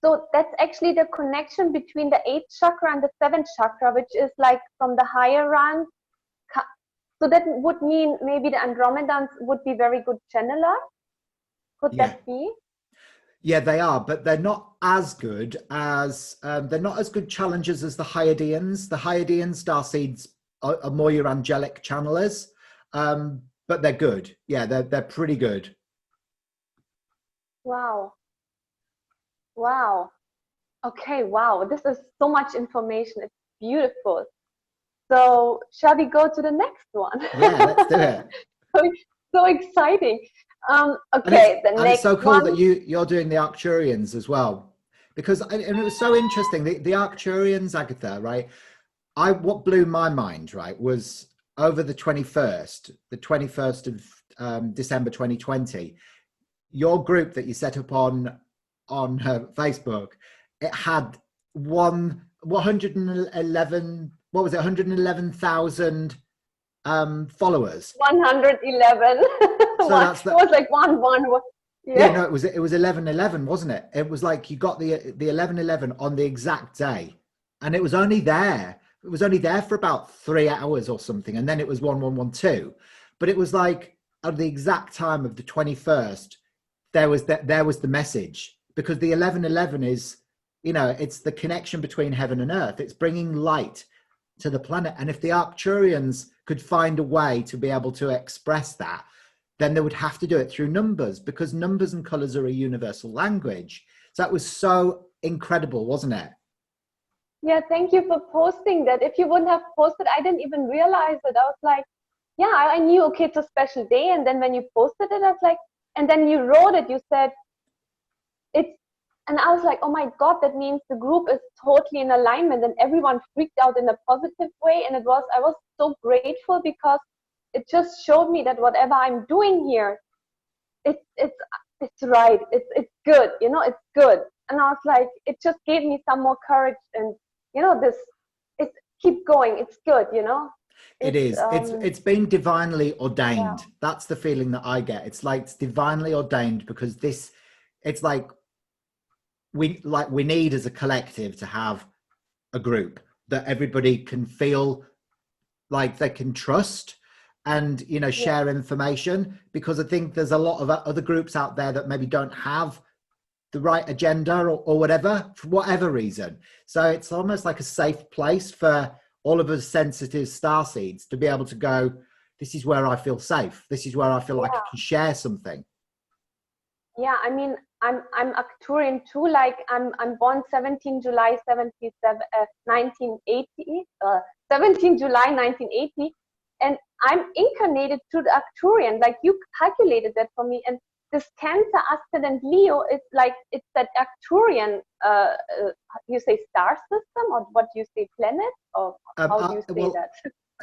So that's actually the connection between the 8th chakra and the 7th chakra, which is like from the higher rank. So that would mean maybe the Andromedans would be very good channelers. Could that be? Yeah, they are, but they're not as good as challengers as the Heidians. The Heidian starseeds are more your angelic channelers, but they're good. Yeah, they're pretty good. Wow. Wow. Okay, wow. This is so much information. It's beautiful. So shall we go to the next one? Yeah, let's do it. So exciting. Okay, the next it's so cool one. that you're doing the Arcturians as well, because and it was so interesting. The Arcturians, Agatha, right? What blew my mind, right, was over the 21st of December 2020, your group that you set up on Facebook, it had 111, what was it, 111,000 followers. 111. So that's it was like one. Yeah, no, it was 11/11, wasn't it? It was like you got the 11/11 on the exact day, and it was only there. It was only there for about 3 hours or something, and then it was 1112. But it was like at the exact time of the 21st, there was the message, because the 11/11 is, it's the connection between heaven and earth. It's bringing light to the planet, and if the Arcturians could find a way to be able to express that, then they would have to do it through numbers, because numbers and colors are a universal language. So that was so incredible, wasn't it? Yeah, thank you for posting that. If you wouldn't have posted, I didn't even realize it. I was like, yeah, I knew, okay, it's a special day. And then when you posted it, I was like, and then you wrote it, you said, and I was like, oh my God, that means the group is totally in alignment, and everyone freaked out in a positive way. And I was so grateful, because it just showed me that whatever I'm doing here, it's right. It's good. It's good. And I was like, it just gave me some more courage, and keep going. It's good. It's been divinely ordained. Yeah. That's the feeling that I get. It's like it's divinely ordained, because it's like we need as a collective to have a group that everybody can feel like they can trust and share information, because I think there's a lot of other groups out there that maybe don't have the right agenda or whatever, for whatever reason. So it's almost like a safe place for all of us sensitive starseeds to be able to go, this is where I feel safe, this is where I feel like I can share something. Yeah, I mean, I'm Arcturian too. Like I'm born 17 July 1980, 17 July 1980, and I'm incarnated to the Arcturian. Like you calculated that for me, and this Cancer, Ascendant Leo, it's that Arcturian. You say star system, or what do you say, planet, or how do you say that?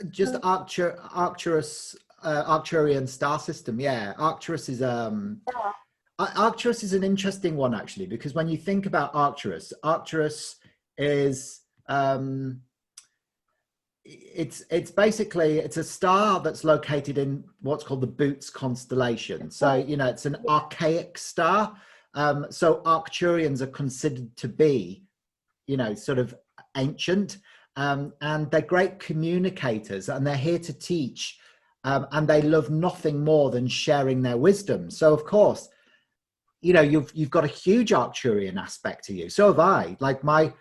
Just Arcturus, Arcturian star system. Yeah, Arcturus is Arcturus is an interesting one, actually, because when you think about Arcturus is it's basically a star that's located in what's called the Boots constellation. So it's an archaic star. So Arcturians are considered to be sort of ancient, and they're great communicators, and they're here to teach, and they love nothing more than sharing their wisdom. So of course, you've got a huge Arcturian aspect to you. So have I. Like my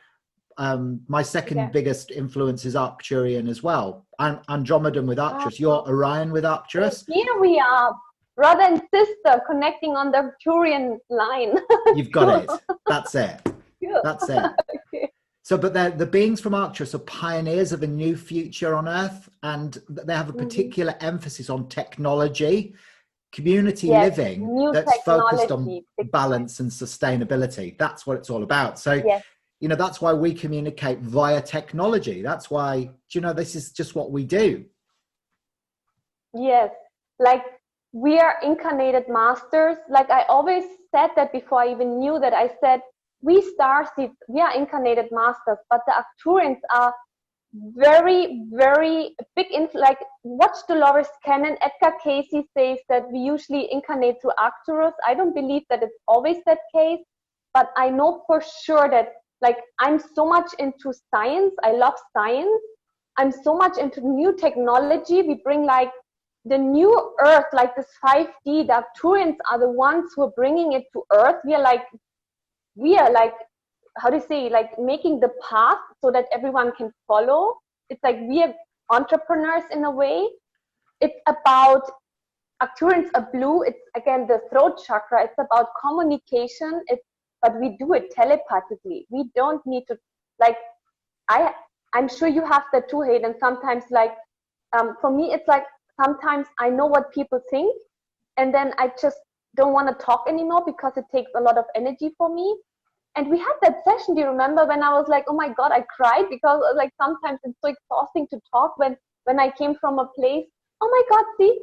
My second biggest influence is Arcturian as well. I'm Andromedan with Arcturus. You're Orion with Arcturus. Here we are, brother and sister, connecting on the Arcturian line. You've got it. That's it. Good. That's it. Okay. So, but the beings from Arcturus are pioneers of a new future on Earth, and they have a particular emphasis on technology, community living that's focused on balance and sustainability. That's what it's all about. So, you know, that's why we communicate via technology. That's why, you know, this is just what we do. Yes, like we are incarnated masters. Like I always said that before I even knew that. I said, we Starseeds, we are incarnated masters, but the Arcturians are very, very big. Like, watch Dolores Cannon. Edgar Casey says that we usually incarnate through Arcturus. I don't believe that it's always that case, but I know for sure that, like, I'm so much into science. I love science. I'm so much into new technology. We bring like the new Earth, like this 5D. The Arcturians are the ones who are bringing it to Earth. We are like, how do you say, like making the path so that everyone can follow. It's like we are entrepreneurs in a way. It's about, Arcturians are blue. It's again the throat chakra. It's about communication. But we do it telepathically. We don't need to, like, I'm sure you have that too, Hayden. Sometimes, like, for me, it's like sometimes I know what people think, and then I just don't want to talk anymore because it takes a lot of energy for me. And we had that session, do you remember, when I was like, oh my God, I cried because, like, sometimes it's so exhausting to talk when I came from a place. Oh my God, see,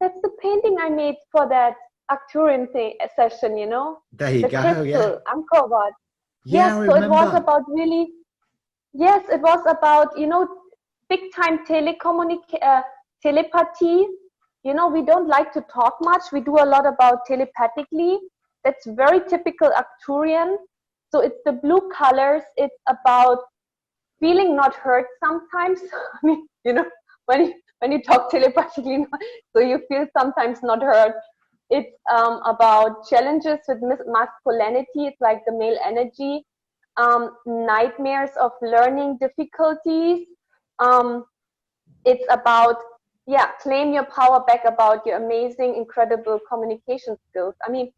that's the painting I made for that Arcturian session, you know? There you go, crystal, yeah. Angkor Wat. Yeah, yes, I so remember. It was about really, yes, it was about, you know, big time telepathy. You know, we don't like to talk much. We do a lot about telepathically. That's very typical Arcturian. So it's the blue colors. It's about feeling not heard sometimes. I mean, you know, when you talk telepathically, so you feel sometimes not heard. It's about challenges with masculinity. It's like the male energy, nightmares of learning difficulties. It's about, claim your power back, about your amazing, incredible communication skills. I mean,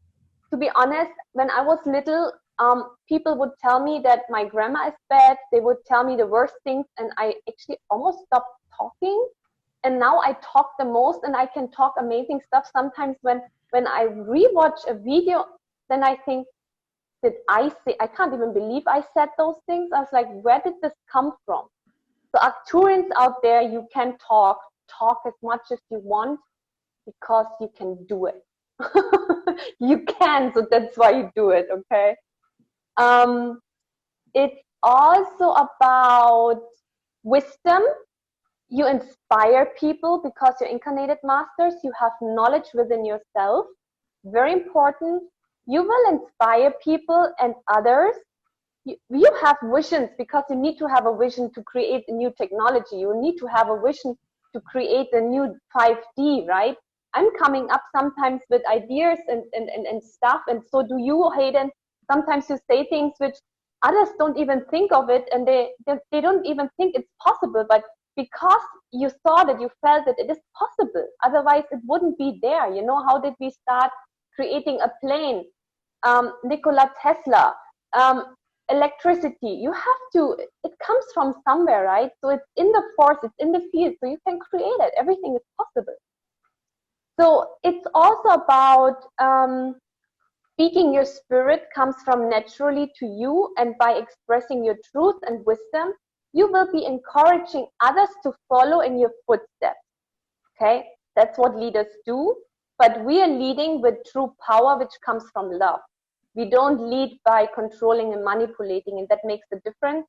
to be honest, when I was little, people would tell me that my grammar is bad. They would tell me the worst things, and I actually almost stopped talking. And now I talk the most, and I can talk amazing stuff. Sometimes when I rewatch a video, then I think, did I say, I can't even believe I said those things. I was like, where did this come from? So Arcturians out there, you can talk as much as you want because you can do it. You can, so that's why you do it, okay? It's also about wisdom. You inspire people because you're incarnated masters. You have knowledge within yourself. Very important. You will inspire people and others. You have visions because you need to have a vision to create a new technology. You need to have a vision to create a new 5D, right? I'm coming up sometimes with ideas and stuff, and so do you, Hayden. Sometimes you say things which others don't even think of it, and they don't even think it's possible, but because you saw that, you felt that it is possible. Otherwise, it wouldn't be there. You know, how did we start creating a plane? Nikola Tesla, electricity. You have to, it comes from somewhere, right? So it's in the force, it's in the field, so you can create it. Everything is possible. So it's also about speaking your spirit comes from naturally to you, and by expressing your truth and wisdom, you will be encouraging others to follow in your footsteps. Okay, that's what leaders do. But we are leading with true power, which comes from love. We don't lead by controlling and manipulating, and that makes the difference.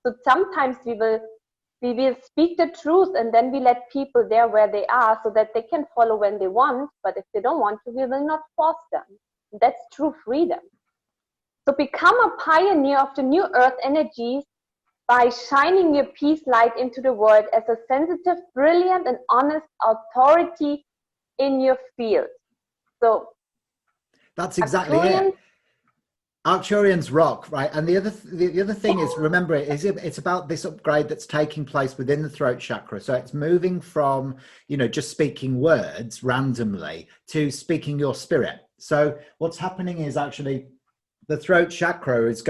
So sometimes we will speak the truth, and then we let people there where they are so that they can follow when they want. But if they don't want to, we will not force them. That's true freedom. So become a pioneer of the new earth energies by shining your peace light into the world as a sensitive, brilliant, and honest authority in your field. So that's exactly it. Arcturians rock, right? And the other thing is, remember, it's about this upgrade that's taking place within the throat chakra. So it's moving from, you know, just speaking words randomly to speaking your spirit. So what's happening is actually the throat chakra is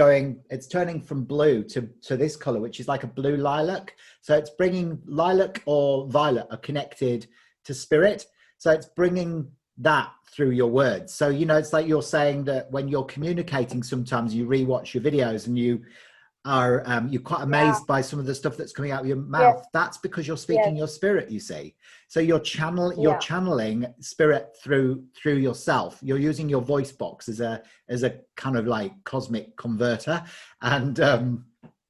it's turning from blue to this color, which is like a blue lilac. So it's bringing lilac or violet are connected to spirit. So it's bringing that through your words. So, you know, it's like you're saying that when you're communicating, sometimes you rewatch your videos and you're quite amazed by some of the stuff that's coming out of your mouth. Yes. That's because you're speaking your spirit, you see. So you're channeling spirit through yourself. You're using your voice box as a kind of like cosmic converter, and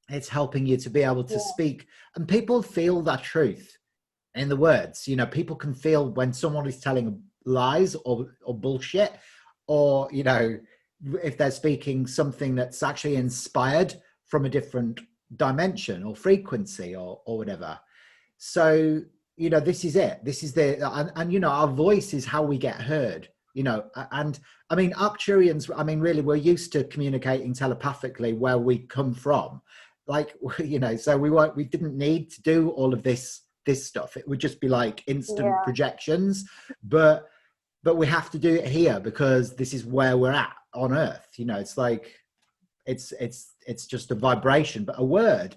it's helping you to be able to speak. And people feel that truth in the words. You know, people can feel when someone is telling lies or bullshit, or, you know, if they're speaking something that's actually inspired from a different dimension or frequency or whatever. So, you know, this is it. This is and you know, our voice is how we get heard, you know. And I mean, Arcturians, I mean, really, we're used to communicating telepathically where we come from. Like, you know, so we didn't need to do all of this stuff. It would just be like instant projections, but we have to do it here because this is where we're at on Earth. You know, it's like it's just a vibration, but a word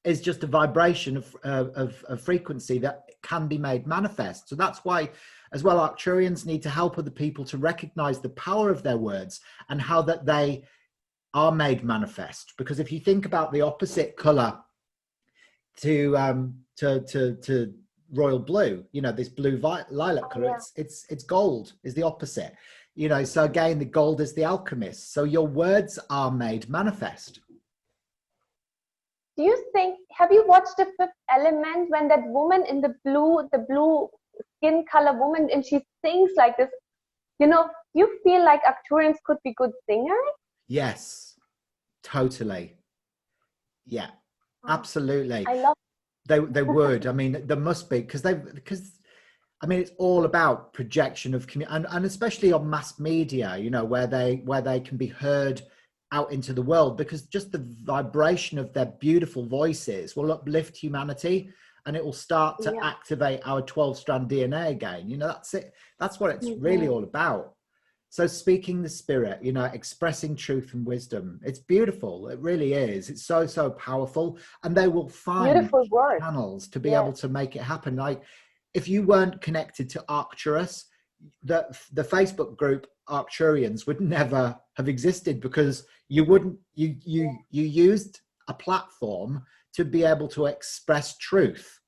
is just a vibration of frequency that can be made manifest. So that's why as well Arcturians need to help other people to recognize the power of their words and how that they are made manifest. Because if you think about the opposite color to royal blue, you know, this blue lilac color, it's gold is the opposite, you know. So again, the gold is the alchemist. So your words are made manifest. Do you think, have you watched The Fifth Element, when that woman in the blue skin color woman, and she sings like this, you know, you feel like Arcturians could be good singers? Yes, totally. Yeah, absolutely. I love they would. I mean, there must be, because I mean, it's all about projection of and especially on mass media, you know, where they can be heard out into the world, because just the vibration of their beautiful voices will uplift humanity, and it will start to activate our 12-strand DNA again. You know, that's it. That's what it's really all about. So speaking the spirit, you know, expressing truth and wisdom, it's beautiful. It really is. It's so powerful, and they will find channels to be able to make it happen. Like, if you weren't connected to Arcturus, the Facebook group Arcturians would never have existed, because you used a platform to be able to express truth,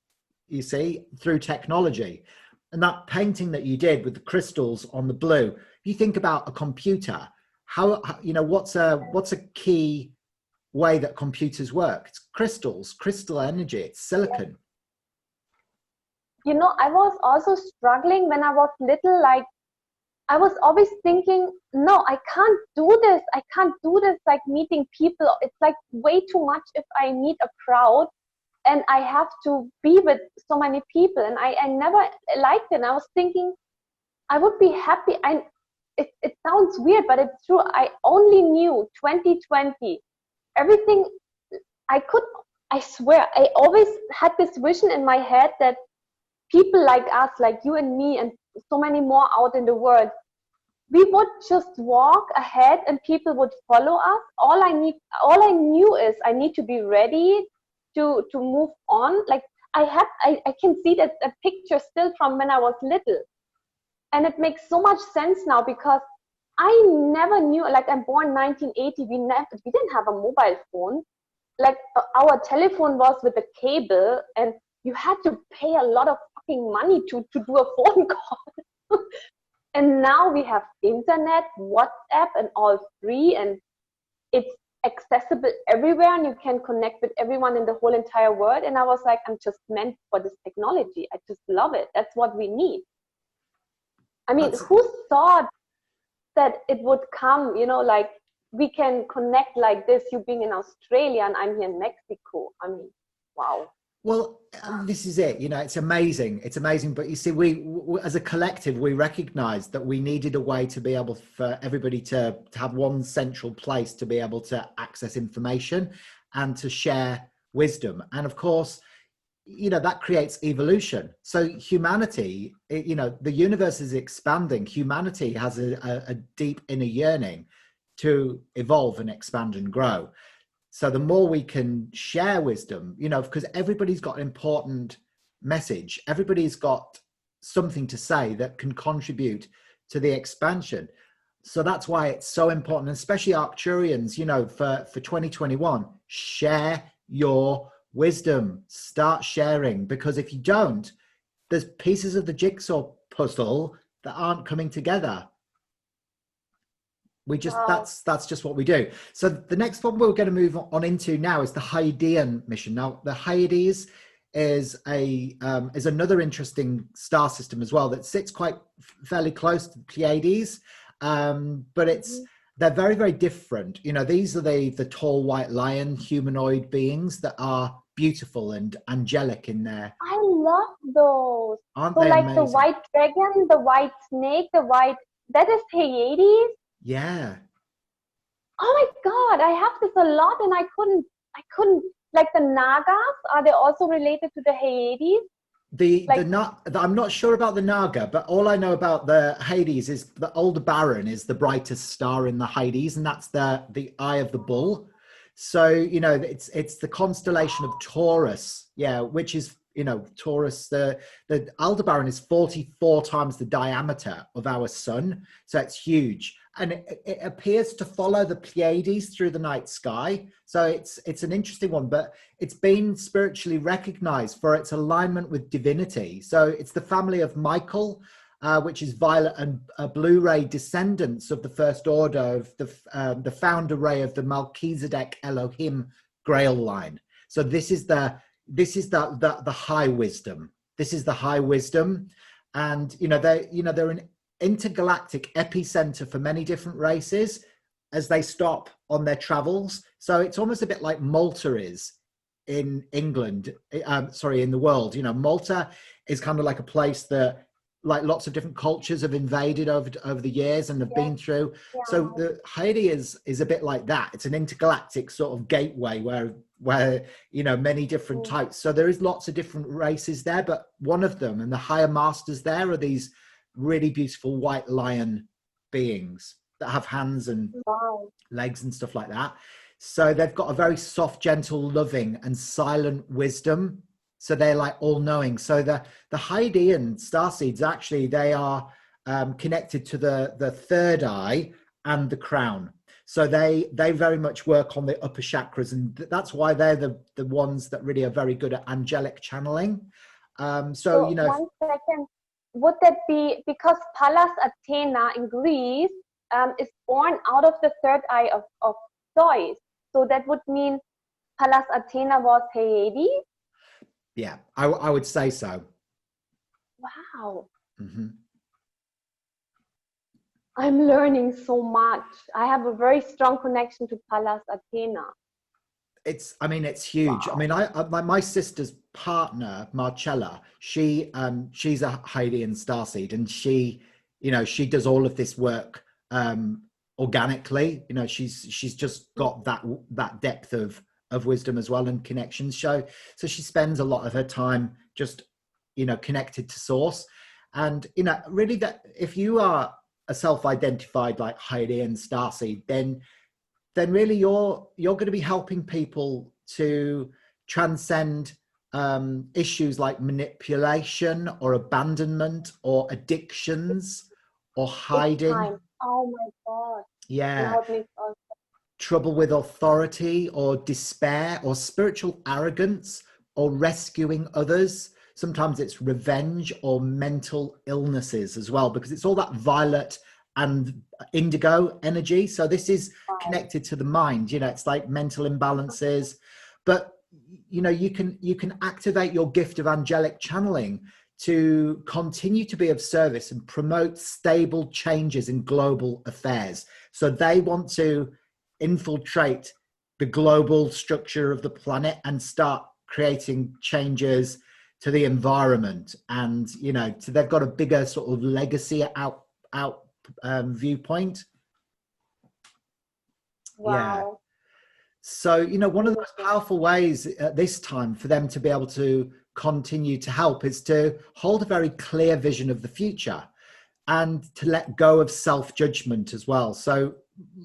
you see, through technology. And that painting that you did with the crystals on the blue, you think about a computer, how, you know, what's a key way that computers work? It's crystals, crystal energy, it's silicon. You know, I was also struggling when I was little. Like, I was always thinking, no, I can't do this. I can't do this, like meeting people. It's like way too much if I meet a crowd and I have to be with so many people. And I never liked it. And I was thinking, I would be happy. It sounds weird, but it's true. I only knew 2020. Everything I swear, I always had this vision in my head that people like us, like you and me, and so many more out in the world, we would just walk ahead and people would follow us. All I knew is I need to be ready to move on. Like, I can see that a picture still from when I was little, and it makes so much sense now, because I never knew, like, I'm born 1980, we didn't have a mobile phone. Like, our telephone was with a cable, and you had to pay a lot of fucking money to do a phone call. And now we have internet, WhatsApp, and all free, and it's accessible everywhere, and you can connect with everyone in the whole entire world. And I was like, I'm just meant for this technology. I just love it. That's what we need. I mean, who thought that it would come, you know, like, we can connect like this, you being in Australia and I'm here in Mexico. I mean, wow. Well, this is it. You know, it's amazing. It's amazing. But you see, we as a collective, we recognized that we needed a way to be able for everybody to have one central place to be able to access information and to share wisdom. And of course, you know, that creates evolution. So humanity, you know, the universe is expanding. Humanity has a deep inner yearning to evolve and expand and grow. So the more we can share wisdom, you know, because everybody's got an important message, everybody's got something to say that can contribute to the expansion. So that's why it's so important, especially Arcturians, you know, for 2021, share your wisdom, start sharing, because if you don't, there's pieces of the jigsaw puzzle that aren't coming together. We just, Wow. that's just what we do. So the next one we're going to move on into now is the Heidian mission. Now the Hyades is another interesting star system as well that sits quite fairly close to the Pleiades, but they're very, very different. You know, these are the tall white lion humanoid beings that are beautiful and angelic in there. I love those. Aren't So they like amazing? the white dragon, the white snake, that is Hyades. Yeah. Oh my God, I have this a lot and I couldn't, like the Nagas, are they also related to the Hyades? I'm not sure about the Naga, but all I know about the Hades is the Aldebaran is the brightest star in the Hades, and that's the eye of the bull. So, you know, it's the constellation of Taurus, yeah, which is, you know, Taurus, the Aldebaran is 44 times the diameter of our sun. So it's huge. And it appears to follow the Pleiades through the night sky. So it's an interesting one, but it's been spiritually recognized for its alignment with divinity. So it's the family of Michael, which is violet and blue ray descendants of the first order of the founder ray of the Melchizedek Elohim Grail line. So this is the high wisdom. This is the high wisdom, and they're an intergalactic epicenter for many different races as they stop on their travels. So it's almost a bit like Malta is in England, in the world. You know, Malta is kind of like a place that like lots of different cultures have invaded over the years and have been through. Yeah. So the Heidi is a bit like that. It's an intergalactic sort of gateway where you know, many different types. So there is lots of different races there, but one of them and the higher masters there are these really beautiful white lion beings that have hands and legs and stuff like that. So they've got a very soft, gentle, loving and silent wisdom. So they're like all knowing. So the Heidian starseeds, actually, they are connected to the third eye and the crown. So they very much work on the upper chakras, and that's why they're the ones that really are very good at angelic channeling. So you know, 1 second. Would that be because Pallas Athena in Greece is born out of the third eye of Zeus? So that would mean Pallas Athena was Hyades? Yeah, I would say so. Wow. Mm-hmm. I'm learning so much. I have a very strong connection to Pallas Athena. It's huge. Wow. I mean, my sister's partner, Marcella, she's a Heidian starseed, and she does all of this work organically. You know, she's just got that depth of wisdom as well and connections. So she spends a lot of her time just, you know, connected to source. And, you know, really that if you are a self-identified like Heidian starseed, then really you're going to be helping people to transcend issues like manipulation or abandonment or addictions or hiding. Oh my God. Yeah. Trouble with authority or despair or spiritual arrogance or rescuing others. Sometimes it's revenge or mental illnesses as well, because it's all that violet and indigo energy. So this is connected to the mind. You know, it's like mental imbalances, but you know, you can activate your gift of angelic channeling to continue to be of service and promote stable changes in global affairs. So they want to infiltrate the global structure of the planet and start creating changes to the environment, and so they've got a bigger sort of legacy out viewpoint. Wow. Yeah. So, one of the most powerful ways at this time for them to be able to continue to help is to hold a very clear vision of the future and to let go of self-judgment as well. So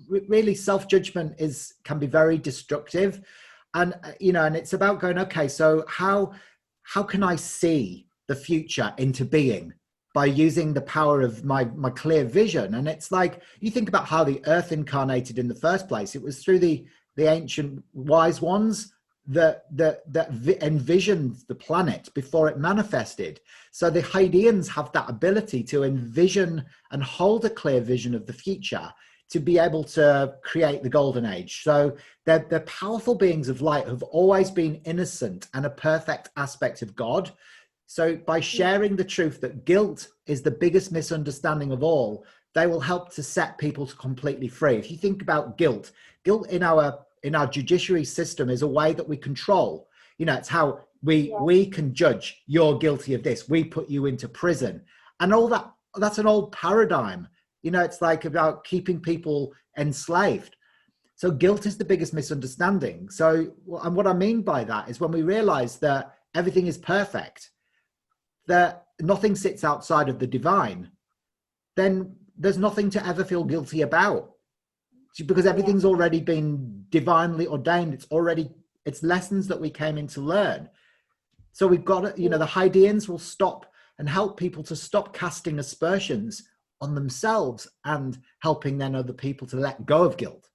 really self-judgment can be very destructive. And, and it's about going, okay, so how can I see the future into being by using the power of my clear vision? And it's like, you think about how the earth incarnated in the first place. It was through the ancient wise ones that envisioned the planet before it manifested. So the Heidians have that ability to envision and hold a clear vision of the future to be able to create the golden age. So they're powerful beings of light who've always been innocent and a perfect aspect of God. So by sharing the truth that guilt is the biggest misunderstanding of all, they will help to set people completely free. If you think about guilt in our judiciary system is a way that we control. It's how we can judge, you're guilty of this, we put you into prison, and all that's an old paradigm. It's like about keeping people enslaved. So guilt is the biggest misunderstanding. So, and what I mean by that is when we realize that everything is perfect, that nothing sits outside of the divine, then there's nothing to ever feel guilty about, because everything's already been divinely ordained. It's lessons that we came in to learn. So we've got to, the Heidians will stop and help people to stop casting aspersions on themselves and helping then other people to let go of guilt.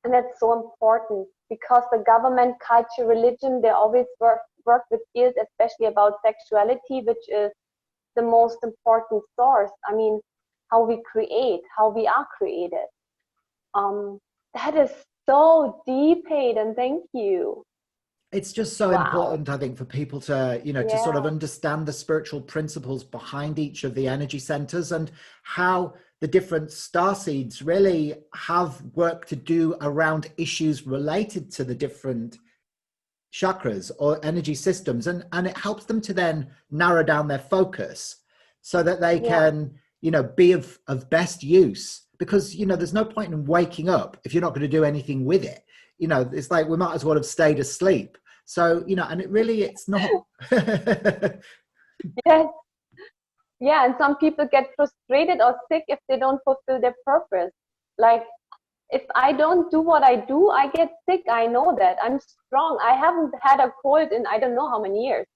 And that's so important, because the government, culture, religion, they always work with guilt, especially about sexuality, which is the most important source. I mean, how we create, how we are created. That is so deep, Hayden. Thank you. It's just so important, I think, for people to, to sort of understand the spiritual principles behind each of the energy centers and how the different star seeds really have work to do around issues related to the different chakras or energy systems. And it helps them to then narrow down their focus so that they can, be of best use. Because, there's no point in waking up if you're not going to do anything with it. It's like we might as well have stayed asleep. So, and it's not. Yes. Yeah, and some people get frustrated or sick if they don't fulfill their purpose. Like, if I don't do what I do, I get sick. I know that. I'm strong. I haven't had a cold in I don't know how many years,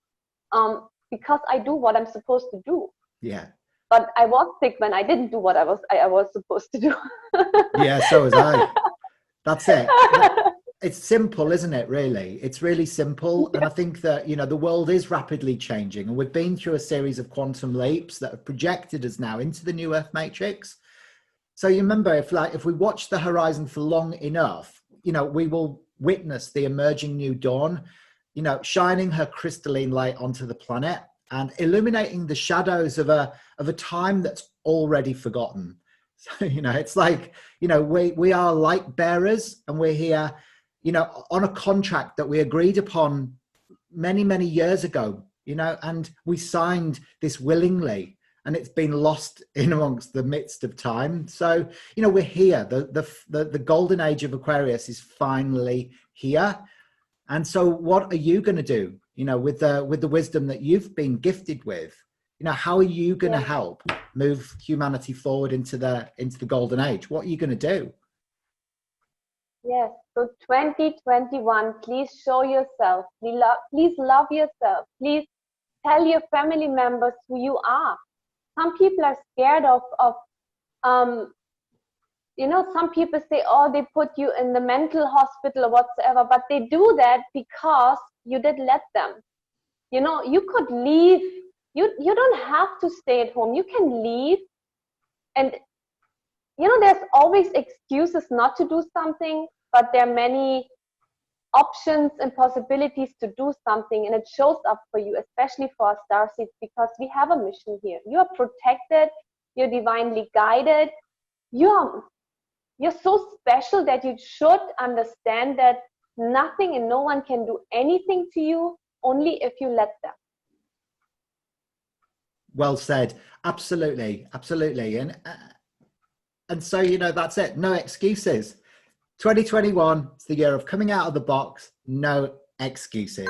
because I do what I'm supposed to do. Yeah. But I was sick when I didn't do what I was supposed to do. Yeah, so was I. That's it. It's simple, isn't it, really? It's really simple. And I think that, the world is rapidly changing. And we've been through a series of quantum leaps that have projected us now into the new Earth matrix. So you remember, if we watch the horizon for long enough, we will witness the emerging new dawn, shining her crystalline light onto the planet and illuminating the shadows of a time that's already forgotten. So, it's like, we are light bearers, and we're here, on a contract that we agreed upon many, many years ago, and we signed this willingly, and it's been lost in amongst the midst of time. So, we're here. The golden age of Aquarius is finally here. And so what are you going to do, with the wisdom that you've been gifted with? How are you going to help move humanity forward into the golden age? What are you going to do? Yes. So 2021, please show yourself. Please love yourself. Please tell your family members who you are. Some people are scared of some people say, oh, they put you in the mental hospital or whatsoever, but they do that because you did let them. You could leave. You don't have to stay at home. You can leave. And, there's always excuses not to do something, but there are many options and possibilities to do something, and it shows up for you, especially for our starseeds, because we have a mission here. You are protected. You're divinely guided. You're so special that you should understand that nothing and no one can do anything to you, only if you let them. Well said. Absolutely, absolutely. And so, you know, that's it. No excuses. 2021 is the year of coming out of the box. No excuses.